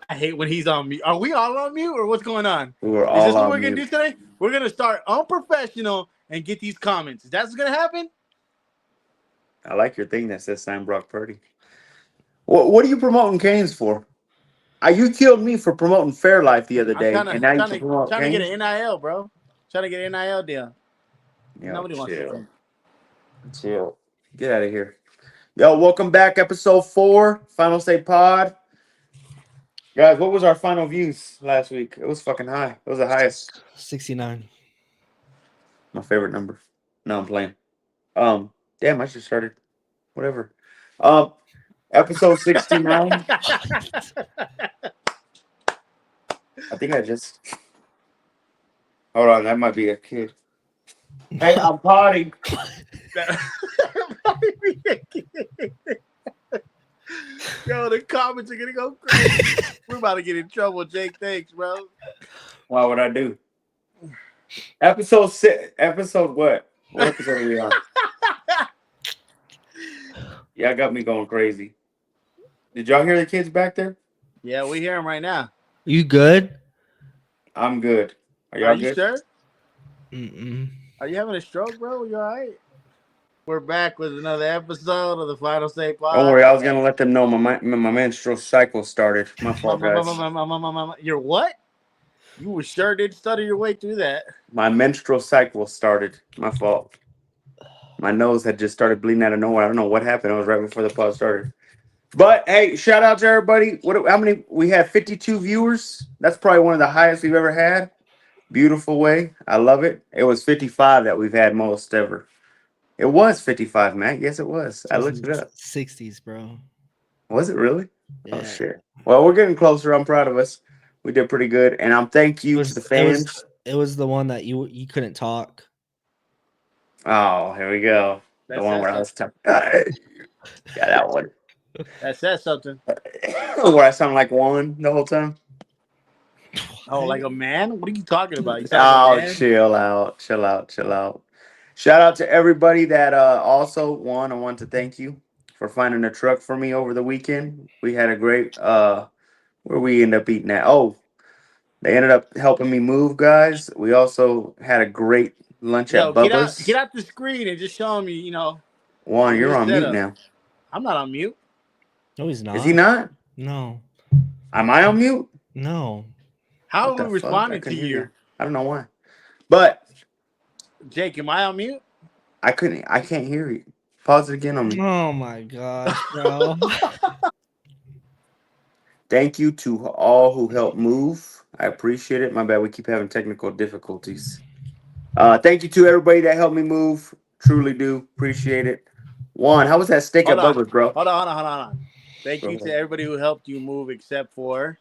I hate when he's on mute. Are we all on mute or what's going on? We were Is all this what on we're gonna do mute. today? We're gonna start unprofessional and get these comments. Is that what's gonna happen? I like your thing that says sign Brock Purdy. What are you promoting Canes for? You killed me for promoting Fairlife the other I'm day, trying and to now you trying can to promote trying to get Canes? an NIL, bro. Trying to get an NIL deal. Yo, Nobody wants to chill. drink. Chill. Get out of here. Yo, welcome back. Episode 4, Final Say Pod. Guys, what was our final views last week? It was fucking high. It was the highest. 69. My favorite number. No, I'm playing. Damn, I just started. Whatever. Um, episode 69. I think I just. Hold on, that might be a kid. Hey, I'm potty. Yo, the comments are gonna go crazy. We're about to get in trouble, Jake. Thanks, bro. Why would I do? Episode 6. Episode what? What episode are we on? Y'all got me going crazy. Did y'all hear the kids back there? Yeah, we hear him right now. You good? I'm good. Are Are y'all you good? sure? Mm-mm. Are you having a stroke, bro? You all right? We're back with another episode of the Final Say Don't Pod. worry, I was gonna let them know my menstrual cycle started. My fault, guys. You're what? You sure did stutter your way through that. My menstrual cycle started. My fault. My nose had just started bleeding out of nowhere. I don't know what happened. It was right before the pod started. But hey, shout out to everybody. How many? We had 52 viewers. That's probably one of the highest we've ever had. Beautiful way. I love it. It was 55 that we've had most ever. It was 55, Matt. Yes, it was. I looked it up. 60s, bro. Was it really? Oh Yeah. shit. Well, we're getting closer. I'm proud of us. We did pretty good, and I'm thank It you to was the it was fans. it was the one that you couldn't talk. Oh, here we go. The That one says where I was something. talking. Yeah, that one. That says something. Where I sound like one the whole time. Oh, like a man? What are you talking about? You sound like a Oh, man? chill out, chill out, chill out. Shout out to everybody that also won. I want to thank you for finding a truck for me over the weekend. We had a great where we end up eating at. Oh, they ended up helping me move, guys. We also had a great lunch Yo, at get Bubba's. out the screen and just show me, Juan, your you're new on mute setup. now. I'm not on mute. No, he's Is he not. not? No. Am I on mute? No. How What are we the fuck? I responding to couldn't hear you? you. I don't know why. But Jake, am I on mute? I can't hear you. Pause it again on me. Oh my gosh, bro. Thank you to all who helped move. I appreciate it. My bad, we keep having technical difficulties. Thank you to everybody that helped me move. Truly do appreciate it. Juan, how was that steak Hold at on. Bubba's, bro? Hold on. Thank Go you to ahead. everybody who helped you move except for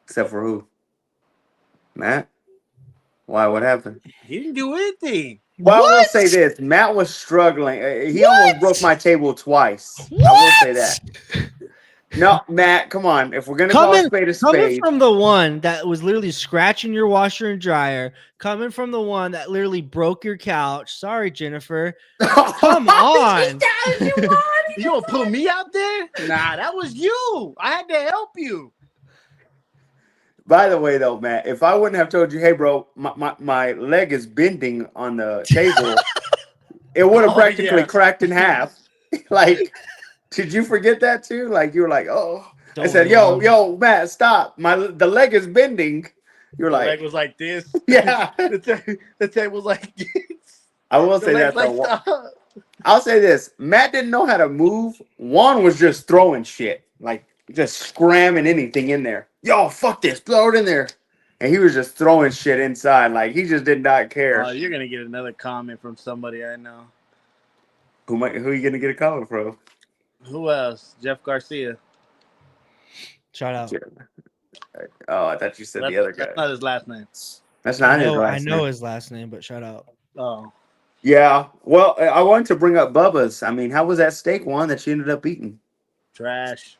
Except for who? Matt? Why? What happened? he didn't do anything. Well, I will What? say this. Matt was struggling. He almost broke What? my table twice. I will say What? that. No, Matt, come on. If we're gonna call a Coming spade a coming spade, from the one that was literally scratching your washer and dryer, coming from the one that literally broke your couch. Sorry, Jennifer. Come on. You gonna put me out there? Nah, that was you. I had to help you. By the way, though, Matt, if I wouldn't have told you, hey, bro, my leg is bending on the table, it would have Oh practically yeah. cracked in half. Like, did you forget that too? Like, you were like, oh, I Don't said, worry, yo, Juan. yo, Matt, stop. The leg is bending. You're The leg like, was like this. yeah. The tape was like this. I will The say leg's that, like though. stop. I'll say this Matt didn't know how to move. Juan was just throwing shit, like, just scramming anything in there. Yo, fuck this, throw it in there. And he was just throwing shit inside. Like, he just did not care. Oh, you're gonna get another comment from somebody I know. Who are you gonna get a comment from? Who else? Jeff Garcia. Shout out. Oh, I thought you said the other That's guy. not his last name. That's I not his know I last know name. his last name, but shout out. Oh, Yeah. Well, I wanted to bring up Bubba's. I mean, how was that steak one that you ended up eating? trash.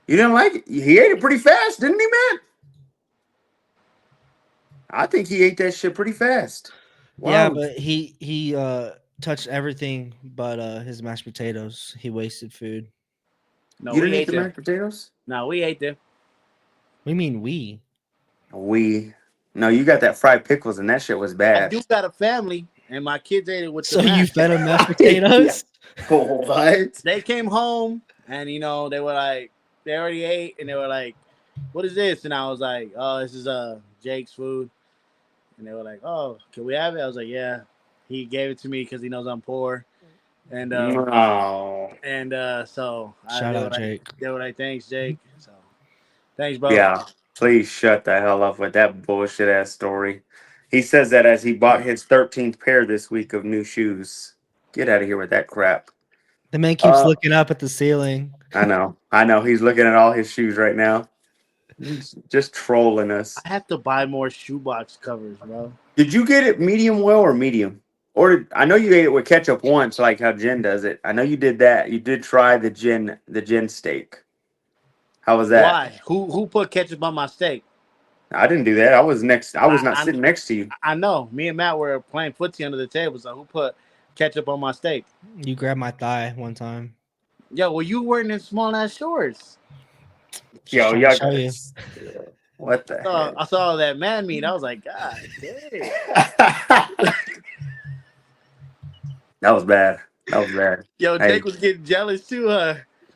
You didn't like it? He ate it pretty fast, didn't he, man? I think he ate that shit pretty fast. Yeah, Wow. but he touched everything but his mashed potatoes. He wasted food. No, You we didn't eat ate the them. mashed potatoes? No, we ate them. We mean we. No, you got that fried pickles, and that shit was I bad. do got a family, and my kids ate it with So the you mashed. fed them mashed potatoes? What? They came home, and they were like, they already ate, and they were like, "What is this?" And I was like, "Oh, this is Jake's food." And they were like, "Oh, can we have it?" I was like, "Yeah." He gave it to me because he knows I'm poor, and No. so Shout out, Jake. they were like, "Thanks, Jake." So thanks, bro. Yeah. Please shut the hell up with that bullshit ass story. He says that as he bought his 13th pair this week of new shoes. Get out of here with that crap. The man keeps looking up at the ceiling. I know. He's looking at all his shoes right now. He's just trolling us. I have to buy more shoebox covers, bro. Did you get it medium well or medium? I know you ate it with ketchup once, like how Jen does it. I know you did that. You did try the Jen steak. How was that? Why? Who put ketchup on my steak? I didn't do that. I was not sitting next to you. I know. Me and Matt were playing footsie under the table. So who put ketchup on my steak? You grabbed my thigh one time. Yo, well, you wearing in small ass shorts. Yo, Trying to y'all show you. guys. What the heck? I saw that man meat. I was like, God damn. That was bad. Yo, Hey. Jake was getting jealous too.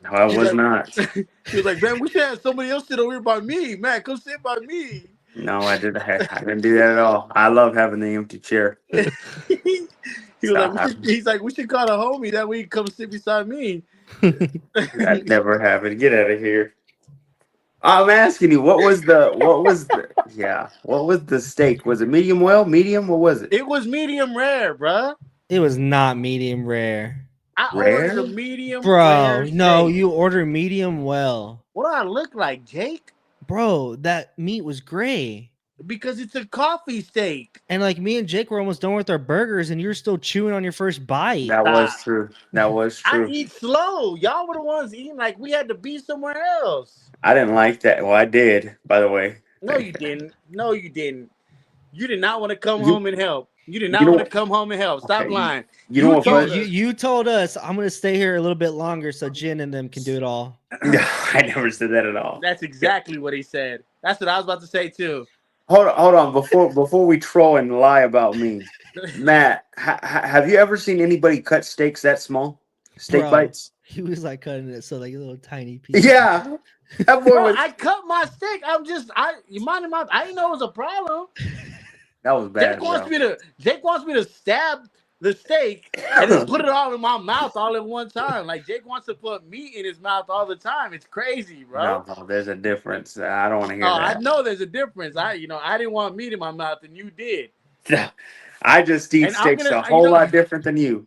No, I was not. He was like, man, we should have somebody else sit over here by me. Man, come sit by me. No, I didn't do that at all. I love having the empty chair. He's like, we should call a homie that way he come sit beside me. That never happened. Get out of here. I'm asking you, what was the steak? Was it medium well, medium? What was it? It was medium rare, bruh. It was not medium rare. I Rare? ordered a medium Bro, rare no, steak. you ordered medium well. What do I look like, Jake? Bro, that meat was gray. Because it's a coffee steak. And like me and Jake were almost done with our burgers, and you're still chewing on your first bite. That was true. I eat slow. Y'all were the ones eating like we had to be somewhere else. I didn't like that. Well, I did, by the way. No, you didn't. No, you didn't. You did not want to come home and help. You did not want to come home and help. Stop lying. You know what? You told us I'm gonna stay here a little bit longer so Jen and them can do it all. I never said that at all. That's exactly what he said. That's what I was about to say too. Hold on. Before we troll and lie about me, Matt, have you ever seen anybody cut steaks that small? Steak bites? He was like cutting it so like a little tiny piece. Yeah. That boy Bro, I cut my steak. I didn't know it was a problem. That was bad. Jake wants me to stab the steak and just put it all in my mouth all at one time. Like Jake wants to put meat in his mouth all the time. It's crazy, bro. No, there's a difference. I don't want to hear that. I know there's a difference. I didn't want meat in my mouth and you did. I just eat steaks a whole lot different than you.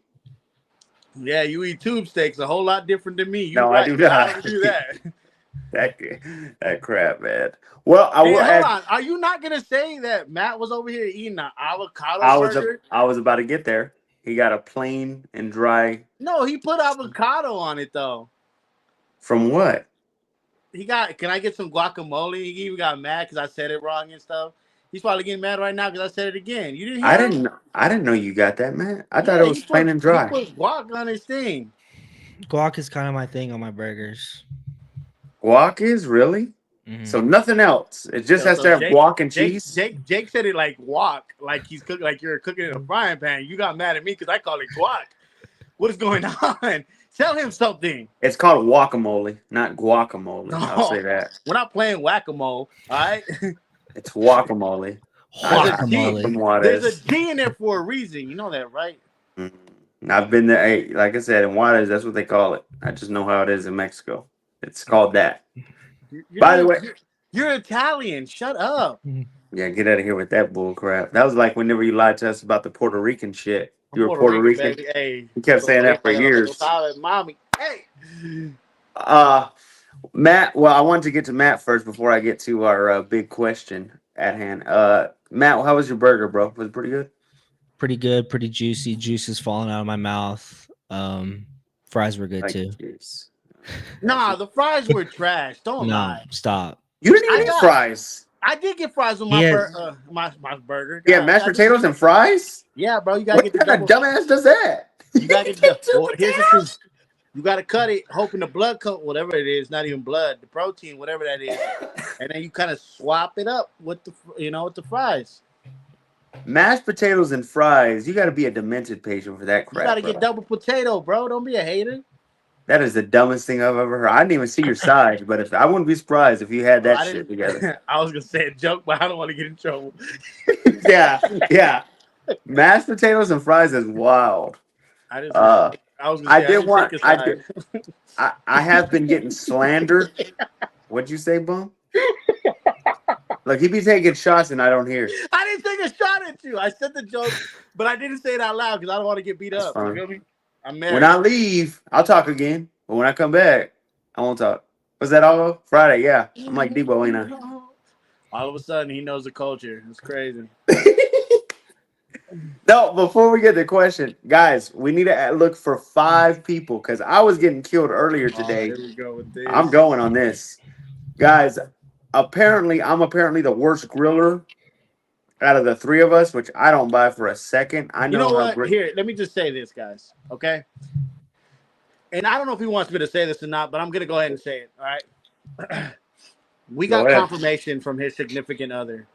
Yeah, you eat tube steaks a whole lot different than me. No, I do not. I don't do that. that crap, man. Well, hold on. Are you not gonna say that Matt was over here eating an avocado burger? I was about to get there. He got a plain and dry. No, he put avocado on it though. From what? Can I get some guacamole? He even got mad because I said it wrong and stuff. He's probably getting mad right now because I said it again. You didn't hear him? I didn't know you got that, man. I thought it was plain and dry. He put guac on his thing. Guac is kind of my thing on my burgers. Guac is really? Mm-hmm. So nothing else. It just has to have guac and cheese. Jake said it like guac, like he's cooking, like you're cooking in a frying pan. You got mad at me because I call it guac. What is going on? Tell him something. It's called guacamole, not guacamole. No, I'll say that. We're not playing whack-a-mole, all right? It's guacamole. There's a G in there for a reason. You know that, right? Mm-hmm. I've been there. Hey, like I said, in Juarez, that's what they call it. I just know how it is in Mexico. It's called that. By the way, you're Italian. Shut up. Yeah, get out of here with that bull crap. That was like whenever you lied to us about the Puerto Rican shit. You were Puerto Rican. Hey, you kept saying that for years. Mommy. Hey. Matt, well, I wanted to get to Matt first before I get to our big question at hand. Matt, how was your burger, bro? Was it pretty good? Pretty good, pretty juicy. Juice is falling out of my mouth. Fries were good too. Juice. Nah, the fries were trash. Don't lie. Stop. You didn't even eat fries. I did get fries with my my burger. Yeah, mashed potatoes and fries? Yeah, bro. You gotta get the dumbass does that? You gotta get the You got to cut it, hoping the blood coat, whatever it is, not even blood, the protein, whatever that is, and then you kind of swap it up with with the fries. Mashed potatoes and fries. You got to be a demented patient for that You got crap, to bro. get double potato, bro. Don't be a hater. That is the dumbest thing I've ever heard. I didn't even see your sides, but if I wouldn't be surprised if you had Bro, that I shit didn't. together. I was gonna say a joke, but I don't want to get in trouble. Yeah. Mashed potatoes and fries is wild. I didn't say. Uh, I was gonna I say I did didn't want. take a I side. did. I have been getting slandered. What'd you say, Bum? Look, he be taking shots and I don't hear. I didn't take a shot at you. I said the joke, but I didn't say it out loud because I don't want to get beat That's up. You fine. feel me? I'm married. When I leave, I'll talk again. But when I come back, I won't talk. Was that all? Friday, yeah. I'm like Debo, ain't I? All of a sudden, he knows the culture. It's crazy. No, before we get the question, guys, we need to look for 5 people because I was getting killed earlier Oh, today. here we go with this. I'm going on this. Guys, I'm apparently the worst griller out of the 3 of us, which I don't buy for a second. I You know know how what? great. Here, let me just say this, guys. Okay. And I don't know if he wants me to say this or not, but I'm gonna go ahead and say it. All right. We Go got ahead. confirmation from his significant other,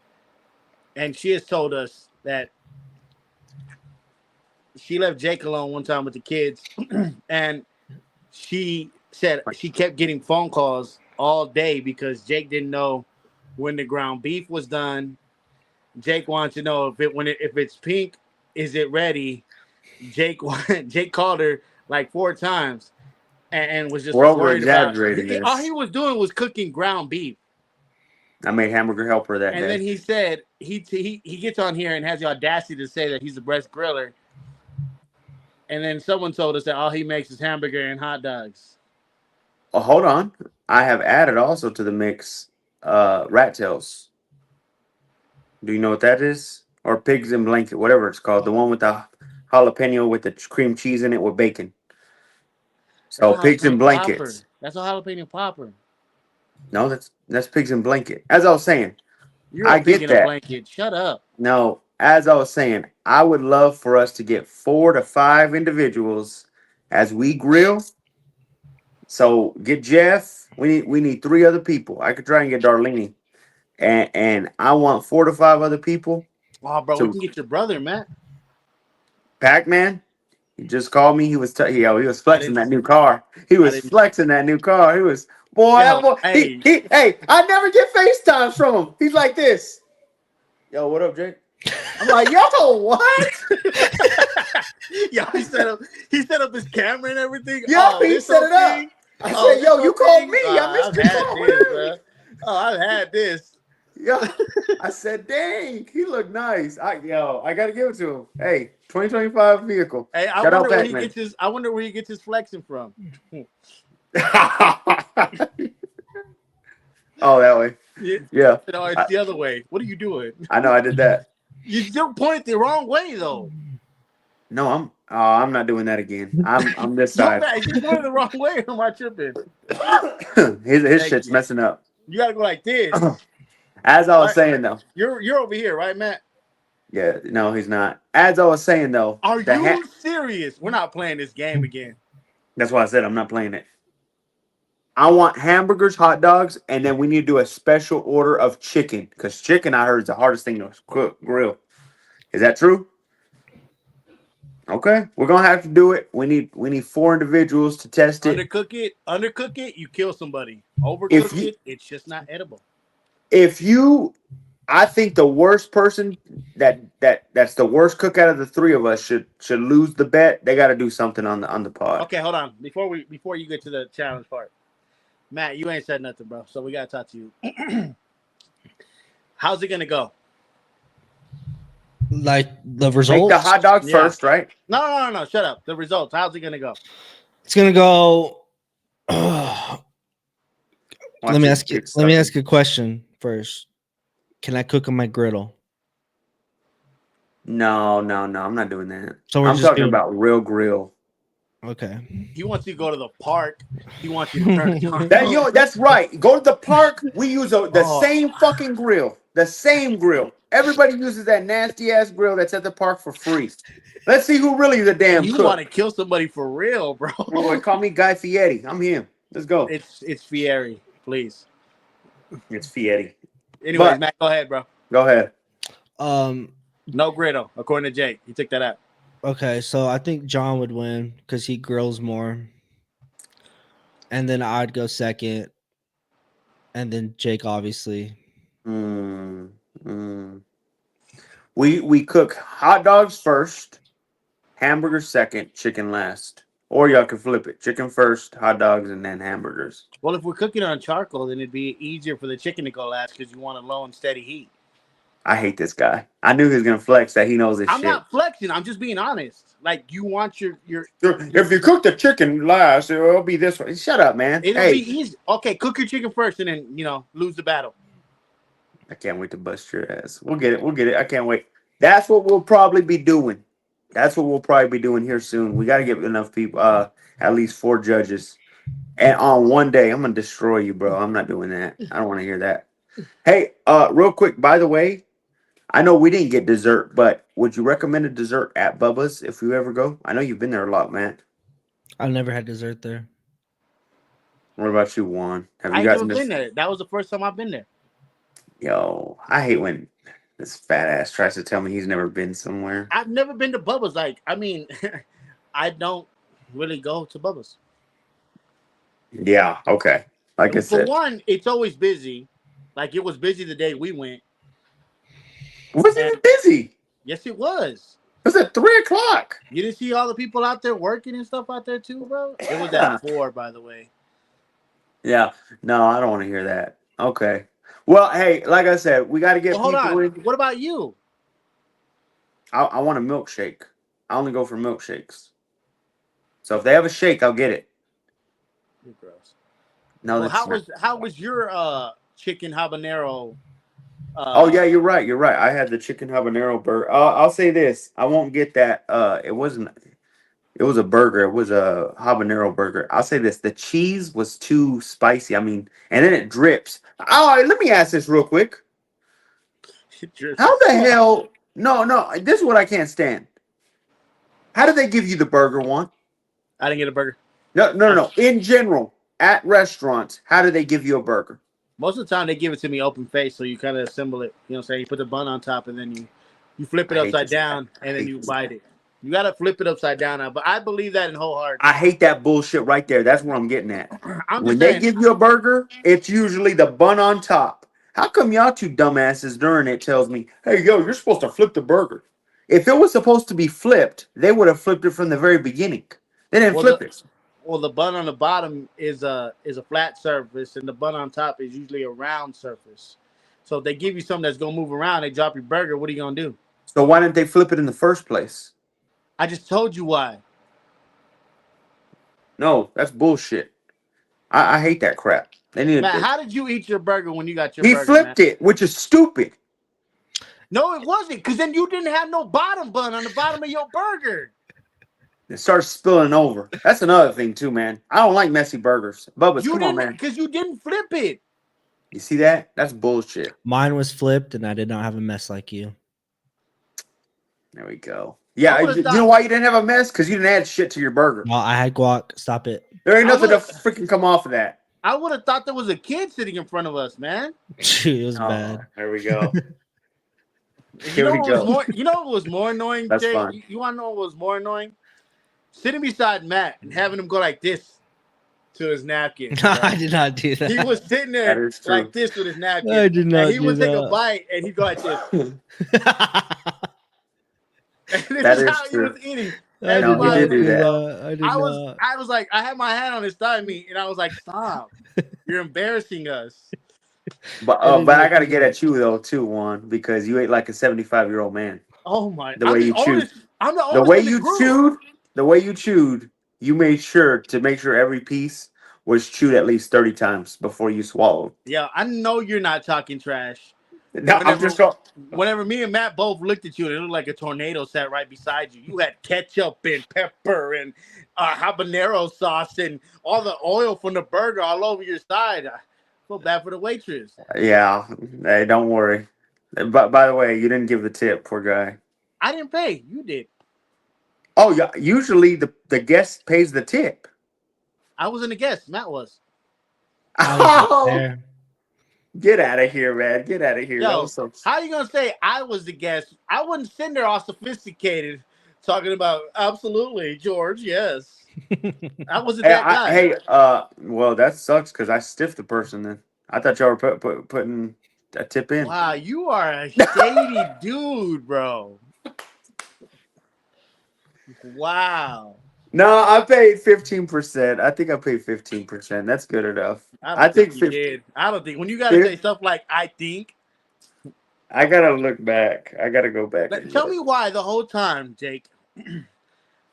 and she has told us that she left Jake alone one time with the kids, and she said she kept getting phone calls all day because Jake didn't know when the ground beef was done. Jake wants to know if it's pink, is it ready? Jake called her like 4 times and was just We're over worried about. exaggerating All this. he was doing was cooking ground beef. I made hamburger helper that And day. then he said he gets on here and has the audacity to say that he's the best griller. And then someone told us that all he makes is hamburger and hot dogs. Oh, hold on. I have added also to the mix rat tails. Do you know what that is? Or pigs in blanket, whatever it's called. The one with the jalapeno with the cream cheese in it with bacon. So That's a pigs in jalapeno popper. blankets. That's a jalapeno popper. No, that's pigs in blanket. As I was saying, You're I a pig get in a that. blanket. Shut up. No, as I was saying, I would love for us to get 4 to 5 individuals as we grill. So get Jeff. We need 3 other people. I could try and get Darlene. And I want 4 to 5 other people. Oh, bro, we So can get your brother, Matt. Pac-Man, he just called me. He was he was I flexing didn't. that new car. He I was didn't. flexing that new car. He was boy, Yo, boy. hey. Hey, I never get FaceTimes from him. He's like this. Yo, what up, Jake? I'm like, yo, what? Yo, he set up his camera and everything. Yo, he this set it up. thing? I Oh, said, yo, this you whole called thing? me. I I've missed your had call. this, bro. Oh, I've had this. Yo, I said, dang, he looked nice. I gotta give it to him. Hey, 2025 vehicle. Hey, I Shout out wonder where he Pac-Man. gets his. I wonder where he gets his flexing from. Oh, that way. Yeah. No, it's the other way. What are you doing? I know I did that. You still pointed the wrong way though. No, I'm not doing that again. I'm this No, side. man, you pointed the wrong way. Am I tripping? his Thank shit's you. messing up. You gotta go like this. As I was Right. saying though. You're over here, right, Matt? Yeah, no, he's not. As I was saying though. Are you serious? We're not playing this game again. That's why I said I'm not playing it. I want hamburgers, hot dogs, and then we need to do a special order of chicken. Because chicken, I heard, is the hardest thing to grill. Is that true? Okay, we're gonna have to do it. We need 4 individuals to test it. Undercook it, you kill somebody. Overcook it, it's just not edible. I think the worst person that's the worst cook out of the 3 of us should lose the bet. They got to do something on the pod. Okay, hold on. Before you get to the challenge part, Matt, you ain't said nothing, bro. So we gotta talk to you. How's it gonna go? Like the results? Make the hot dog first, right? No. Shut up. The results. How's it gonna go? It's gonna go. Let me ask you a question first. Can I cook on my griddle? No. I'm not doing that. So I'm talking about real grill. Okay. He wants you to go to the park. He wants you to turn it on. That's right. Go to the park. We use the same fucking grill. The same grill. Everybody uses that nasty ass grill that's at the park for free. Let's see who really is a damn You cook. want to kill somebody for real, bro? Boy, call me Guy Fieri. I'm him. Let's go. It's Fieri, please. It's Fieri. Anyways, But- Matt, go ahead, bro. Go ahead. No griddle, according to Jake. He took that out. Okay, so I think John would win because he grills more. And then I'd go second. And then Jake, obviously. We cook hot dogs first, hamburgers second, chicken last. Or y'all can flip it. Chicken first, hot dogs, and then hamburgers. Well, if we're cooking on charcoal, then it'd be easier for the chicken to go last because you want a low and steady heat. I hate this guy. I knew he was gonna flex that he knows this I'm shit. not flexing. I'm just being honest. Like, you want your If you cook the chicken last, it'll be this way. Shut up, man. it'll Hey, be easy. Okay, cook your chicken first and then, lose the battle. I can't wait to bust your ass. We'll get it. I can't wait. That's what we'll probably be doing. Here soon. We got to get enough people, at least 4 judges. And on one day, I'm going to destroy you, bro. I'm not doing that. I don't want to hear that. Hey, real quick, by the way, I know we didn't get dessert, but would you recommend a dessert at Bubba's if you ever go? I know you've been there a lot, man. I've never had dessert there. What about you, Juan? Have I you ain't guys never been there. That was the first time I've been there. Yo, I hate when this fat ass tries to tell me he's never been somewhere. I've never been to Bubba's. I don't really go to Bubba's. Yeah, okay. Like I For said. one, it's always busy. Like, it was busy the day we went. Wasn't it busy? Yes, it was. It was at 3:00. You didn't see all the people out there working and stuff out there too, bro? It was Yeah. at 4, by the way. Yeah. No, I don't want to hear that. Okay. Well, hey, like I said, we got to get Well, hold people on. in. What about you? I want a milkshake. I only go for milkshakes. So if they have a shake, I'll get it. You're gross. No, Well, that's not. how was your chicken habanero? Oh yeah, you're right. I had the chicken habanero burger. I'll say this: I won't get that. It wasn't. It was a burger. It was a habanero burger. I'll say this: the cheese was too spicy. I mean, and then it drips. Oh, let me ask this real quick: how the hell? No. This is what I can't stand. How do they give you the burger one? I didn't get a burger. No. In general, at restaurants, how do they give you a burger? Most of the time, they give it to me open face, so you kind of assemble it. You know what I'm saying? You put the bun on top, and then you flip it I hate upside this down, guy. and then you bite it. You got to flip it upside down now. But I believe that in whole heart. I hate that bullshit right there. That's what I'm getting at. I'm When just they saying. give you a burger, it's usually the bun on top. How come y'all two dumbasses during it tells me, hey, yo, you're supposed to flip the burger? If it was supposed to be flipped, they would have flipped it from the very beginning. They didn't flip it. Well, the bun on the bottom is a flat surface, and the bun on top is usually a round surface. So if they give you something that's gonna move around, they drop your burger. What are you gonna do? So why didn't they flip it in the first place? I just told you why. No, that's bullshit. I hate that crap. They need Matt, to. how did you eat your burger when you got your He burger? flipped Matt? it, which is stupid. No, it wasn't, because then you didn't have no bottom bun on the bottom of your burger. It starts spilling over. That's another thing too, man. I don't like messy burgers. Bubba's, You come on, didn't, man. because you didn't flip it. You see that? That's bullshit. Mine was flipped, and I did not have a mess like you. There we go. Yeah, I would've you thought- know why you didn't have a mess? Because you didn't add shit to your burger. Well, I had guac. Stop it. There ain't I nothing to would've- freaking come off of that. I would have thought there was a kid sitting in front of us, man. It was bad. There we go. You Here know we what go. was more annoying, That's Jay? fine. You want to know what was more annoying? Sitting beside Matt and having him go like this to his napkin. I did not do that. He was sitting That there is true. like this with his napkin. I did not And he do would take a that. bite and he'd go like this. And this That is is how true. he was eating. I No, did he not did do that. I did I not. was like, I had my hand on his thigh meat and I was like, stop. You're embarrassing us. But didn't I do got to get that. at you though too, Juan, because you ate like a 75-year-old man. Oh my! The way you chewed. I'm the The oldest way in the you group. chewed, you made sure to make sure every piece was chewed at least 30 times before you swallowed. Yeah, I know you're not talking trash. No, I'm Whenever- just going. Whenever me and Matt both looked at you, and it looked like a tornado sat right beside you. You had ketchup and pepper and habanero sauce and all the oil from the burger all over your side. I feel bad for the waitress. Yeah, hey, don't worry. By the way, you didn't give the tip, poor guy. I didn't pay. You did. Oh yeah, usually the guest pays the tip. I wasn't a guest. Matt was. I was just Oh, there. get out of here, man! Get out of here. That was Yo, so. how you gonna say I was the guest? I wasn't sitting there all sophisticated talking about absolutely, George. Yes, I wasn't Hey, that guy. well, that sucks because I stiffed the person. Then I thought y'all were putting a tip in. Wow, you are a shady dude, bro. Wow. No, I paid 15%. I think I paid 15%. That's good enough. I I don't think think you 50. did. I don't think when you gotta say stuff like I think. I gotta look back. I gotta go back and Tell look. me why the whole time, Jake.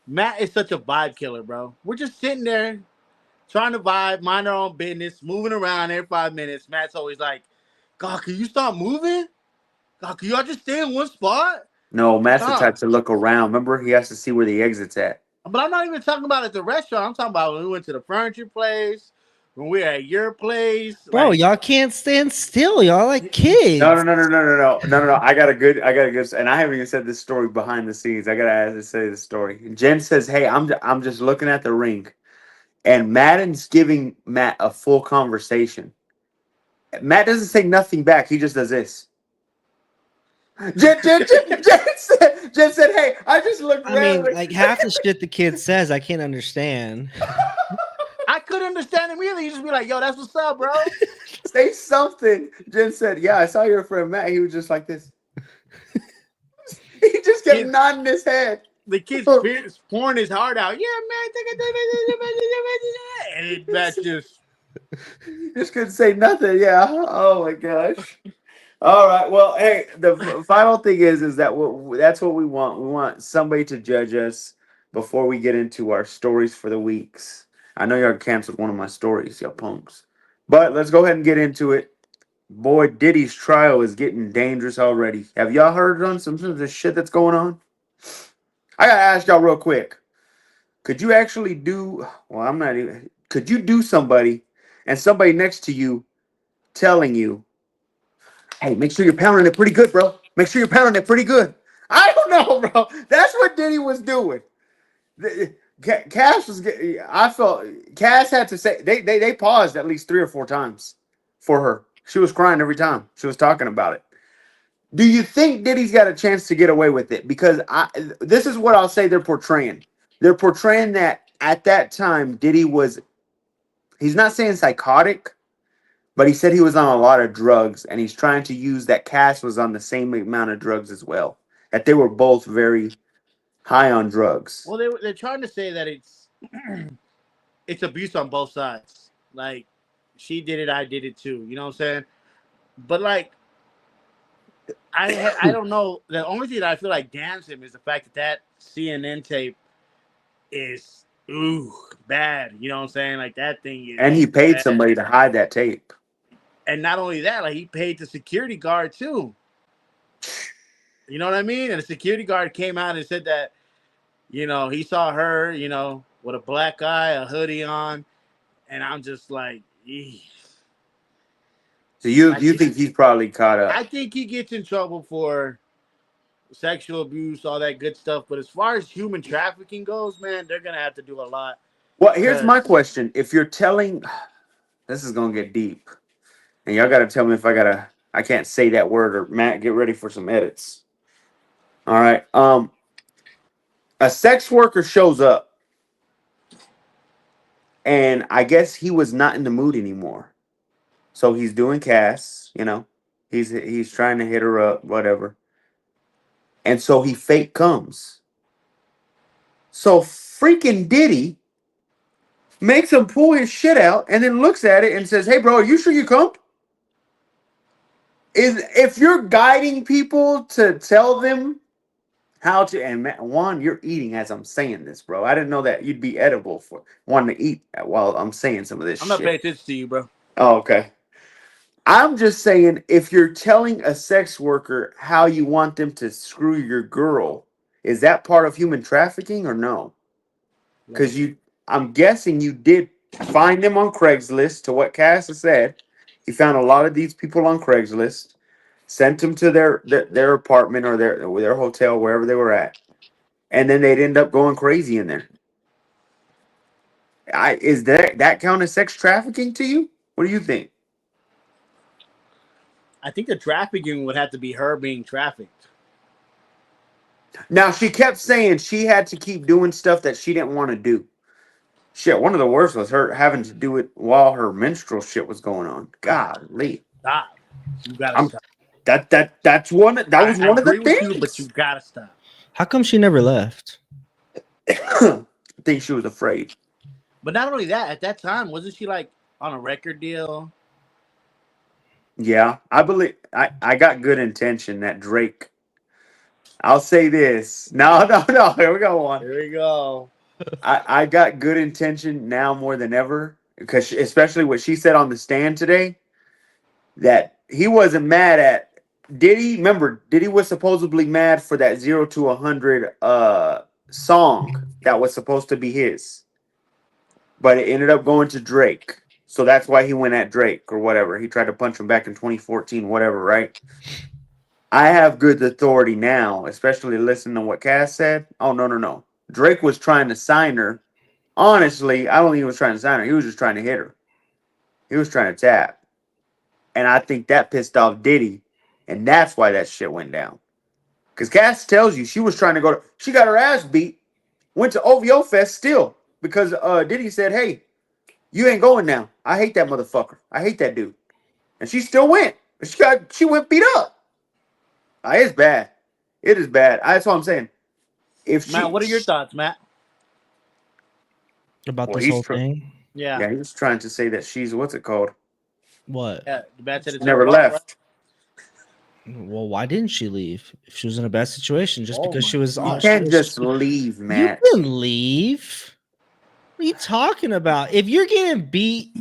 Matt is such a vibe killer, bro. We're just sitting there trying to vibe, mind our own business, moving around every 5 minutes. Matt's always like, God, can you stop moving? God, can y'all just stay in one spot? No, Matt's the type Stop. to look around. Remember, he has to see where the exit's at. But I'm not even talking about at the restaurant. I'm talking about when we went to the furniture place, when we were at your place. Bro, Like, y'all can't stand still. Y'all like No, no, kids. no, no, no, no, no, no, no, no. I got a good, and I haven't even said this story behind the scenes. I gotta ask to say this story. Jen says, "Hey, I'm just looking at the ring," and Madden's giving Matt a full conversation. Matt doesn't say nothing back. He just does this. Jen said, "Hey, I just looked I mean, randomly." like half the shit the kid says, I can't understand. I couldn't understand him either. You just be like, yo, that's what's up, bro. Say something. Jen said, "Yeah, I saw your friend Matt. He was just like this. He just kept Kid, nodding his head." the kid's pouring his heart out. Yeah, man. And that's just. Just couldn't say nothing. Yeah. Oh my gosh. All right. Well, hey, the final thing is that that's what we want. We want somebody to judge us before we get into our stories for the weeks. I know y'all canceled one of my stories, y'all punks. But let's go ahead and get into it. Boy, Diddy's trial is getting dangerous already. Have y'all heard on some of the shit that's going on? I gotta ask y'all real quick. Could you actually do? Well, I'm not even. Could you do somebody and somebody next to you telling you, "Hey, make sure you're pounding it pretty good, bro. Make sure you're pounding it pretty good." I don't know, bro. That's what Diddy was doing. Cash was. I felt Cash had to say they paused at least 3 or 4 times for her. She was crying every time she was talking about it. Do you think Diddy's got a chance to get away with it? Because this is what I'll say they're portraying. They're portraying that at that time Diddy was. He's not saying psychotic, but he said he was on a lot of drugs, and he's trying to use that Cass was on the same amount of drugs as well. That they were both very high on drugs. Well, they're trying to say that it's abuse on both sides. Like, she did it, I did it too. You know what I'm saying? But like, I don't know. The only thing that I feel like damns him is the fact that CNN tape is bad. You know what I'm saying? Like that thing And he is paid bad. somebody to hide that tape. And not only that, like he paid the security guard too. You know what I mean? And the security guard came out and said that he saw her with a black eye, a hoodie on, and I'm just like, "Eeh." So you I you think think he's probably caught I up? think he gets in trouble for sexual abuse, all that good stuff. But as far as human trafficking goes, man, they're gonna have to do a lot Well, here's my because question: if you're telling, this is gonna get deep, and y'all got to tell me if I can't say that word, or Matt, get ready for some edits. All right. A sex worker shows up, and I guess he was not in the mood anymore. So he's doing Cass, he's trying to hit her up, whatever. And so he fake comes. So freaking Diddy makes him pull his shit out and then looks at it and says, "Hey bro, are you sure you come?" Is if you're guiding people to tell them how to, and Juan, you're eating as I'm saying this, bro. I didn't know that you'd be edible for wanting to eat while I'm saying some of this I'm not paying shit. attention to you, bro. Oh, okay. I'm just saying, if you're telling a sex worker how you want them to screw your girl, is that part of human trafficking or no? No. Because I'm guessing you did find them on Craigslist. To what Cass has said, he found a lot of these people on Craigslist, sent them to their apartment or their hotel, wherever they were at, and then they'd end up going crazy in there. Is that count as sex trafficking to you? What do you think? I think the trafficking would have to be her being trafficked. Now she kept saying she had to keep doing stuff that she didn't want to do. Shit, one of the worst was her having to do it while her menstrual shit was going on. Golly, Stop. You gotta I'm stop. that's one that was I one of the agree with you, but you things. gotta stop. How come she never left? I think she was afraid. But not only that, at that time, wasn't she like on a record deal? Yeah, I believe I got good intention that Drake. I'll say this. No, no, no. Here we go on. Here we go. I got good intention now more than ever because especially what she said on the stand today that he wasn't mad at Diddy. Remember, Diddy was supposedly mad for that 0 to 100 song that was supposed to be his, but it ended up going to Drake. So that's why he went at Drake or whatever. He tried to punch him back in 2014, whatever, right? I have good authority now, especially listening to what Cass said. Oh, no, no, no. Drake was trying to sign her. Honestly, I don't think he was trying to sign her. He was just trying to hit her. He was trying to tap. And I think that pissed off Diddy. And that's why that shit went down. Because Cass tells you she was trying to go to, she got her ass beat, went to OVO Fest still. Because Diddy said, hey, you ain't going now. I hate that motherfucker. I hate that dude. And she still went. She went beat up. It's bad. It is bad. That's what I'm saying. If Matt, what are your thoughts, Matt? About well, this whole thing? Yeah. yeah, he was trying to say that she's what's it called? What? Yeah. The Matt said it's her Never fault, left. Well, why didn't she leave? If she was in a bad situation, just Oh because my she was You on, can't just leave, you Matt. can leave. What are you talking about? If you're getting beat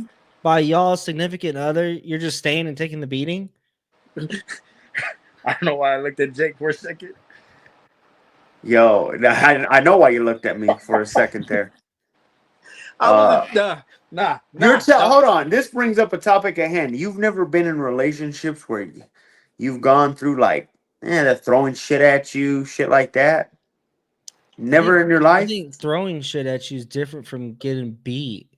by y'all's significant other, you're just staying and taking the beating. I don't know why I looked at Jake for a second. Yo, I know why you looked at me for a second there. I was nah. Hold on. This brings up a topic at hand. You've never been in relationships where you've gone through like, they're throwing shit at you, shit like that. Never in your I life. think throwing shit at you is different from getting beat.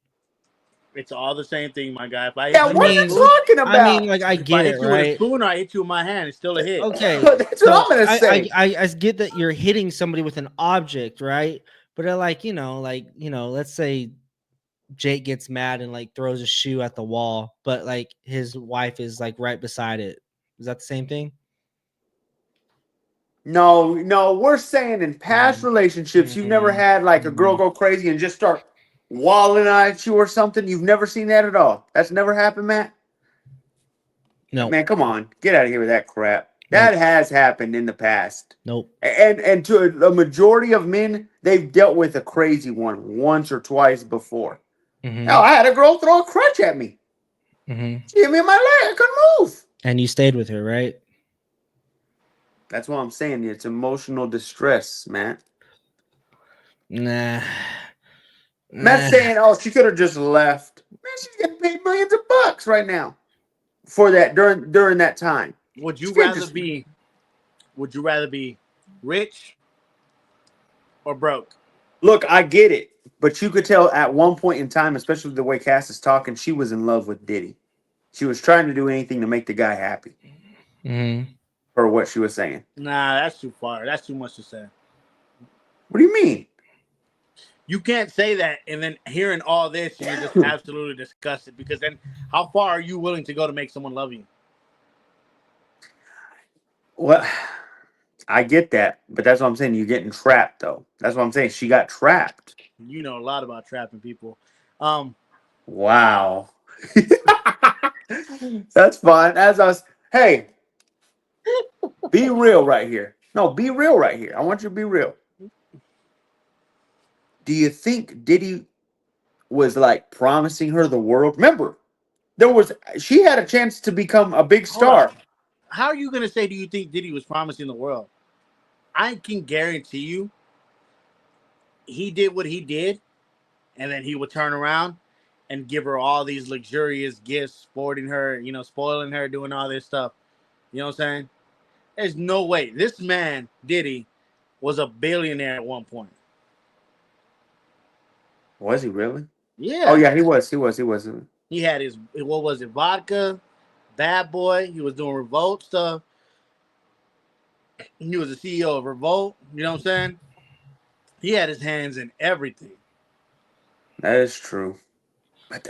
It's all the same thing, my guy. If I Yeah, hit you what with are a you spoon, talking about? like I if I get hit it, you with a right? spoon or I hit you with my hand, it's still a hit. Okay, That's what I'm gonna say. I get that you're hitting somebody with an object, right? But like let's say Jake gets mad and like throws a shoe at the wall, but like his wife is like right beside it. Is that the same thing? No, we're saying in past relationships, you've never had like a girl go crazy and just start walling at you or something. You've never seen that at all. That's never happened, Matt. No. Man, come on, get out of here with that crap. That has happened in the past, Nope. and to a majority of men, they've dealt with a crazy one once or twice before. Hell, I had a girl throw a crutch at me. She hit me in my leg. I couldn't move. And you stayed with her, right? That's what I'm saying. It's emotional distress, man. Nah. Matt's saying, "Oh, she could have just left." Man, she's getting paid millions of bucks right now for that during that time. Would you She can't rather just- be? Would you rather be rich or broke? Look, I get it, but you could tell at one point in time, especially the way Cass is talking, she was in love with Diddy. She was trying to do anything to make the guy happy. For what she was saying. Nah, that's too far. That's too much to say. What do you mean? You can't say that and then hearing all this, you're just absolutely disgusted. Because then, how far are you willing to go to make someone love you? Well, I get that, but that's what I'm saying. You're getting trapped, though. That's what I'm saying. She got trapped. You know a lot about trapping people. Wow. That's fine. As I was, hey, be real right here. No, be real right here. I want you to be real. Do you think Diddy was like promising her the world? Remember, she had a chance to become a big star. How are you gonna say? Do you think Diddy was promising the world? I can guarantee you, he did what he did, and then he would turn around and give her all these luxurious gifts, sporting her, spoiling her, doing all this stuff. You know what I'm saying? There's no way. This man, Diddy, was a billionaire at one point. Was he really? Oh Yeah. yeah, he was. He was. He was. He had his, what was it, vodka, Bad Boy. He was doing Revolt stuff. He was the CEO of Revolt. You know what I'm saying? He had his hands in everything. That is true. But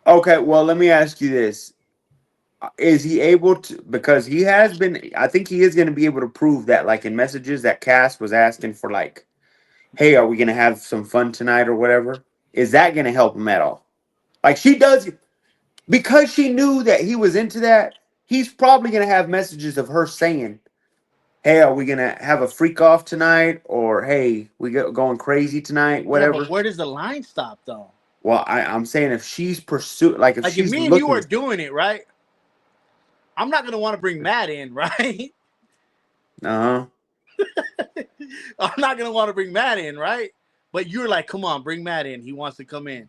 okay, well, let me ask you this: is he able to? Because he has been. I think he is going to be able to prove that, like in messages that Cass was asking for, like, "Hey, are we going to have some fun tonight or whatever?" Is that going to help him at all? Like she does, because she knew that he was into that. He's probably going to have messages of her saying, "Hey, are we going to have a freak off tonight?" Or, "Hey, we going crazy tonight?" Yeah, but Whatever. where does the line stop though? Well, I'm saying if she's like if Like if she's me and you looking, are doing it, right? I'm not gonna want to bring Matt in, right? uh huh. I'm not gonna want to bring Matt in, right? But you're like, come on, bring Matt in. He wants to come in.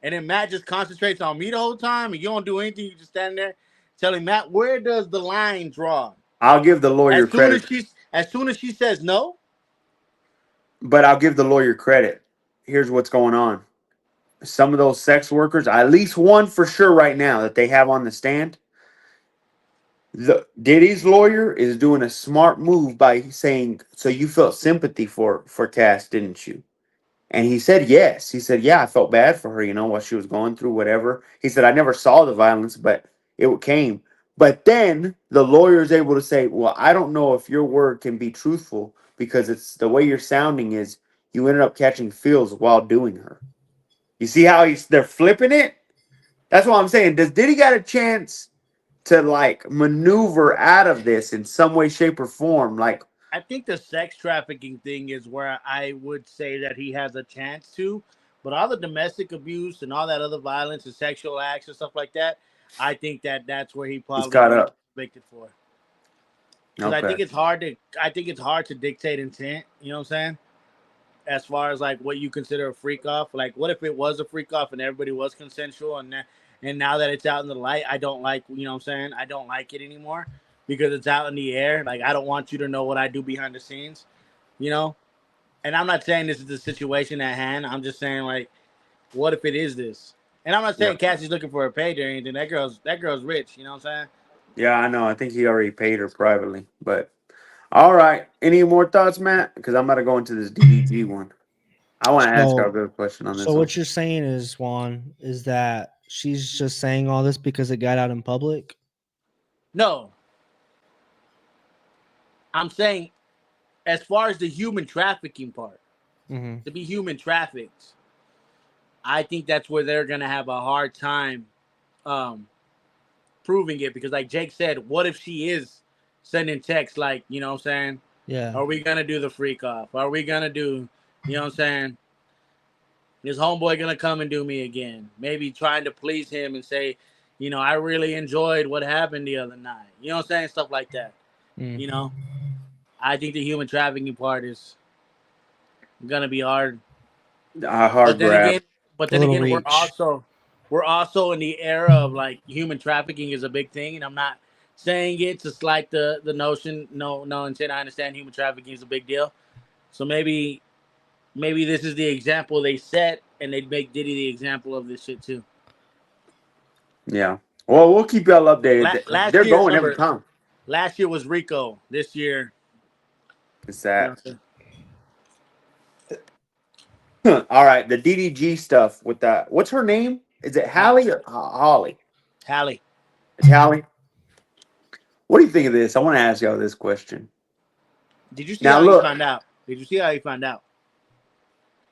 And then Matt just concentrates on me the whole time, and you don't do anything. You just stand there telling Matt, where does the line draw? I'll give the lawyer credit, As soon as she says no, but I'll give the lawyer credit. Here's what's going on. Some of those sex workers, at least one for sure right now that they have on the stand, the Diddy's lawyer is doing a smart move by saying, "So you felt sympathy for Cass, didn't you?" And he said, "Yes." He said, "Yeah, I felt bad for her, what she was going through, whatever." He said, "I never saw the violence, but it came." But then the lawyer is able to say, "Well, I don't know if your word can be truthful because it's the way you're sounding is you ended up catching feels while doing her." You see how they're flipping it? That's what I'm saying. Does Diddy got a chance to like maneuver out of this in some way, shape, or form? Like, I think the sex trafficking thing is where I would say that he has a chance to. But all the domestic abuse and all that other violence and sexual acts and stuff like that, I think that that's where he he's probably caught gonna get up. convicted for. Because I Okay. think it's hard to, I think it's hard to dictate intent. You know what I'm saying? As far as like what you consider a freak off. Like, what if it was a freak off and everybody was consensual, and now that it's out in the light, I don't like, you know what I'm saying? I don't like it anymore because it's out in the air. Like, I don't want you to know what I do behind the scenes, you know? And I'm not saying this is the situation at hand. I'm just saying, like, what if it is this? And I'm not Yeah. saying Cassie's looking for a payday or anything. That girl's rich, you know what I'm saying? Yeah, I know. I think he already paid her privately. But all right. Any more thoughts, Matt? Because I'm about to go into this DDG one. I want to ask y'all a So, good question on so this one. what you're saying is, Juan, is that she's just saying all this because it got out in public? No, I'm saying as far as the human trafficking part, Mm-hmm. to be human trafficked, I think that's where they're gonna have a hard time um, proving it because, like Jake said, what if she is sending texts like, you know what I'm saying? Yeah. Are we gonna do the freak off? Are we gonna do, you know what I'm saying? Is homeboy gonna come and do me again? Maybe trying to please him and say, I really enjoyed what happened the other night. You know what I'm saying? Stuff like that. Mm. You know, I think the human trafficking part is gonna be hard. A But hard then grab. again, but A then little again, reach. we're also in the era of like human trafficking is a big thing, and I'm not saying it to slight the notion. No, no intent. I understand human trafficking is a big deal. So maybe this is the example they set, and they'd make Diddy the example of this shit too. Yeah. Well, we'll keep y'all updated. Last They're year, going every remember, time. last year was Rico. This year, It's you know, that. what I'm saying? All right. The DDG stuff with that. What's her name? Is it Hallie or Holly? Halle, It's Hallie. What do you think of this? I want to ask y'all this question. did you see Now, how he look. found out? Did you see how he found out?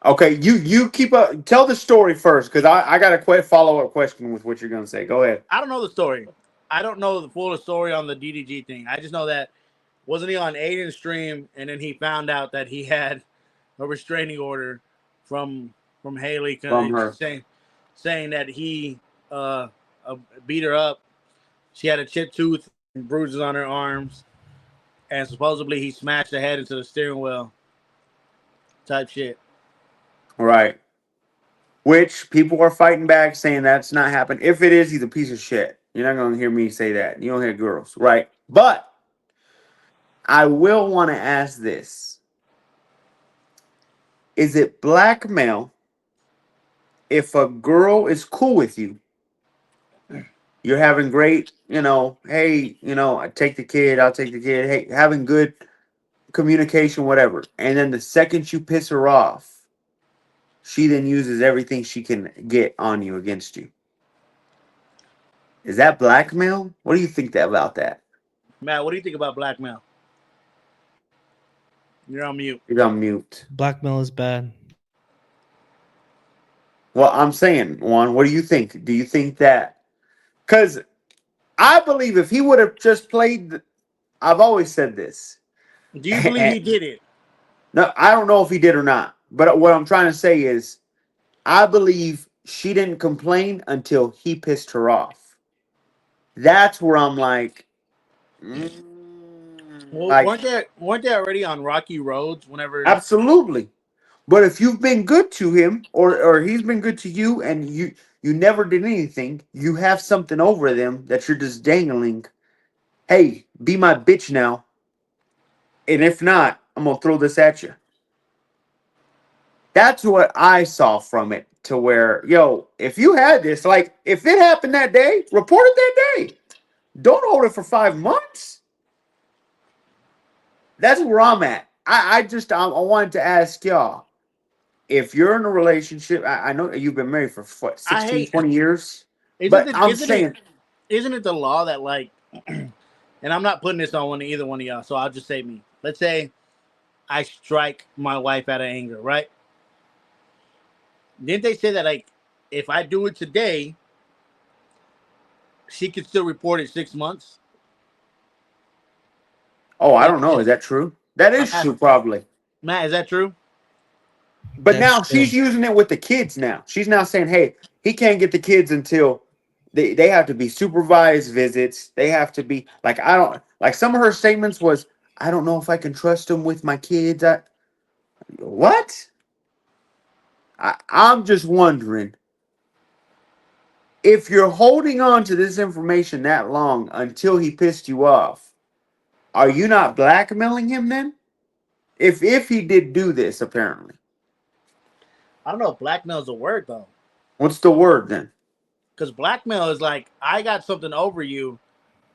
Okay, you keep up. Tell the story first, because I got a quick follow up question with what you're gonna say. Go ahead. I don't know the story. I don't know the full story on the DDG thing. I just know that wasn't he on Aiden's stream, and then he found out that he had a restraining order from Haley From her. saying that he uh, uh, beat her up. She had a chipped tooth and bruises on her arms, and supposedly he smashed her head into the steering wheel. Type shit. Right. Which people are fighting back, saying that's not happened. If it is, he's a piece of shit. You're not gonna hear me say that. You don't hear girls, right? But I will want to ask this: is it blackmail if a girl is cool with you? You're having great, hey, I take the kid, I'll take the kid. Hey, having good communication, whatever. And then the second you piss her off, she then uses everything she can get on you against you. Is that blackmail? What do you think about that? Matt, what do you think about blackmail? You're on mute. You're on mute. Blackmail is bad. Well, I'm saying, Juan, what do you think? Do you think that? Because I believe if he would have just played, I've always said this. Do you believe he did it? No, I don't know if he did or not. But what I'm trying to say is, I believe she didn't complain until he pissed her off. That's where I'm like, mm, Well, like weren't they already on rocky roads whenever? absolutely. But if you've been good to him, or he's been good to you, and you never did anything, you have something over them that you're just dangling. Hey, be my bitch now. And if not, I'm gonna throw this at you. That's what I saw from it. To where, yo, if you had this, like, if it happened that day, report it that day. Don't hold it for 5 months. That's where I'm at. I wanted to ask y'all, if you're in a relationship, I know you've been married for what, I 16, hate. 20 years, Isn't but it? I'm Isn't it? saying, Isn't it the law that like? And I'm not putting this on either one of y'all, so I'll just say me. Let's say I strike my wife out of anger, right? Didn't they say that like if I do it today, she could still report it 6 months? oh, I It, don't know. it, Is that true? That I'm is true, asking, probably. Matt, is that true? But That's now true. she's using it with the kids now. She's now saying, hey, he can't get the kids until they have to be supervised visits. They have to be like, I don't like some of her statements was, I don't know if I can trust him with my kids. What? I'm just wondering if you're holding on to this information that long until he pissed you off, are you not blackmailing him then? If he did do this, apparently. I don't know if blackmail is a word though, What's the word then? because blackmail is like I got something over you,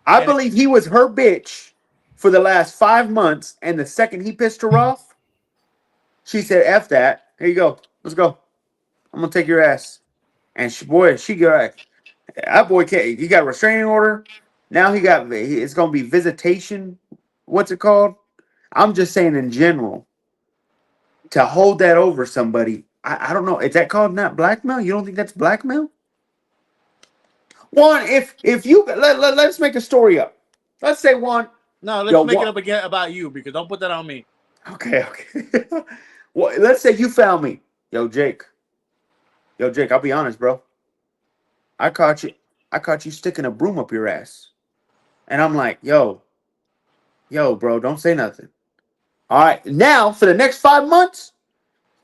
I and believe he was her bitch for the last 5 months, and the second he pissed her off, she said, F that. Here you go. Let's go. I'm gonna take your ass. And she got that boy can't he got a restraining order. Now it's gonna be visitation. What's it called? I'm just saying in general, to hold that over somebody, I don't know. Is that called not blackmail? You don't think that's blackmail? One, if you let's make a story up. Let's say one, no, yo, let's make it one. up again about you because don't put that on me. Okay, okay. Well, let's say you found me. Yo, Jake. Yo, Jake, I'll be honest, bro. I caught you. I caught you sticking a broom up your ass. And I'm like, yo, bro, don't say nothing. All right. Now, for the next 5 months,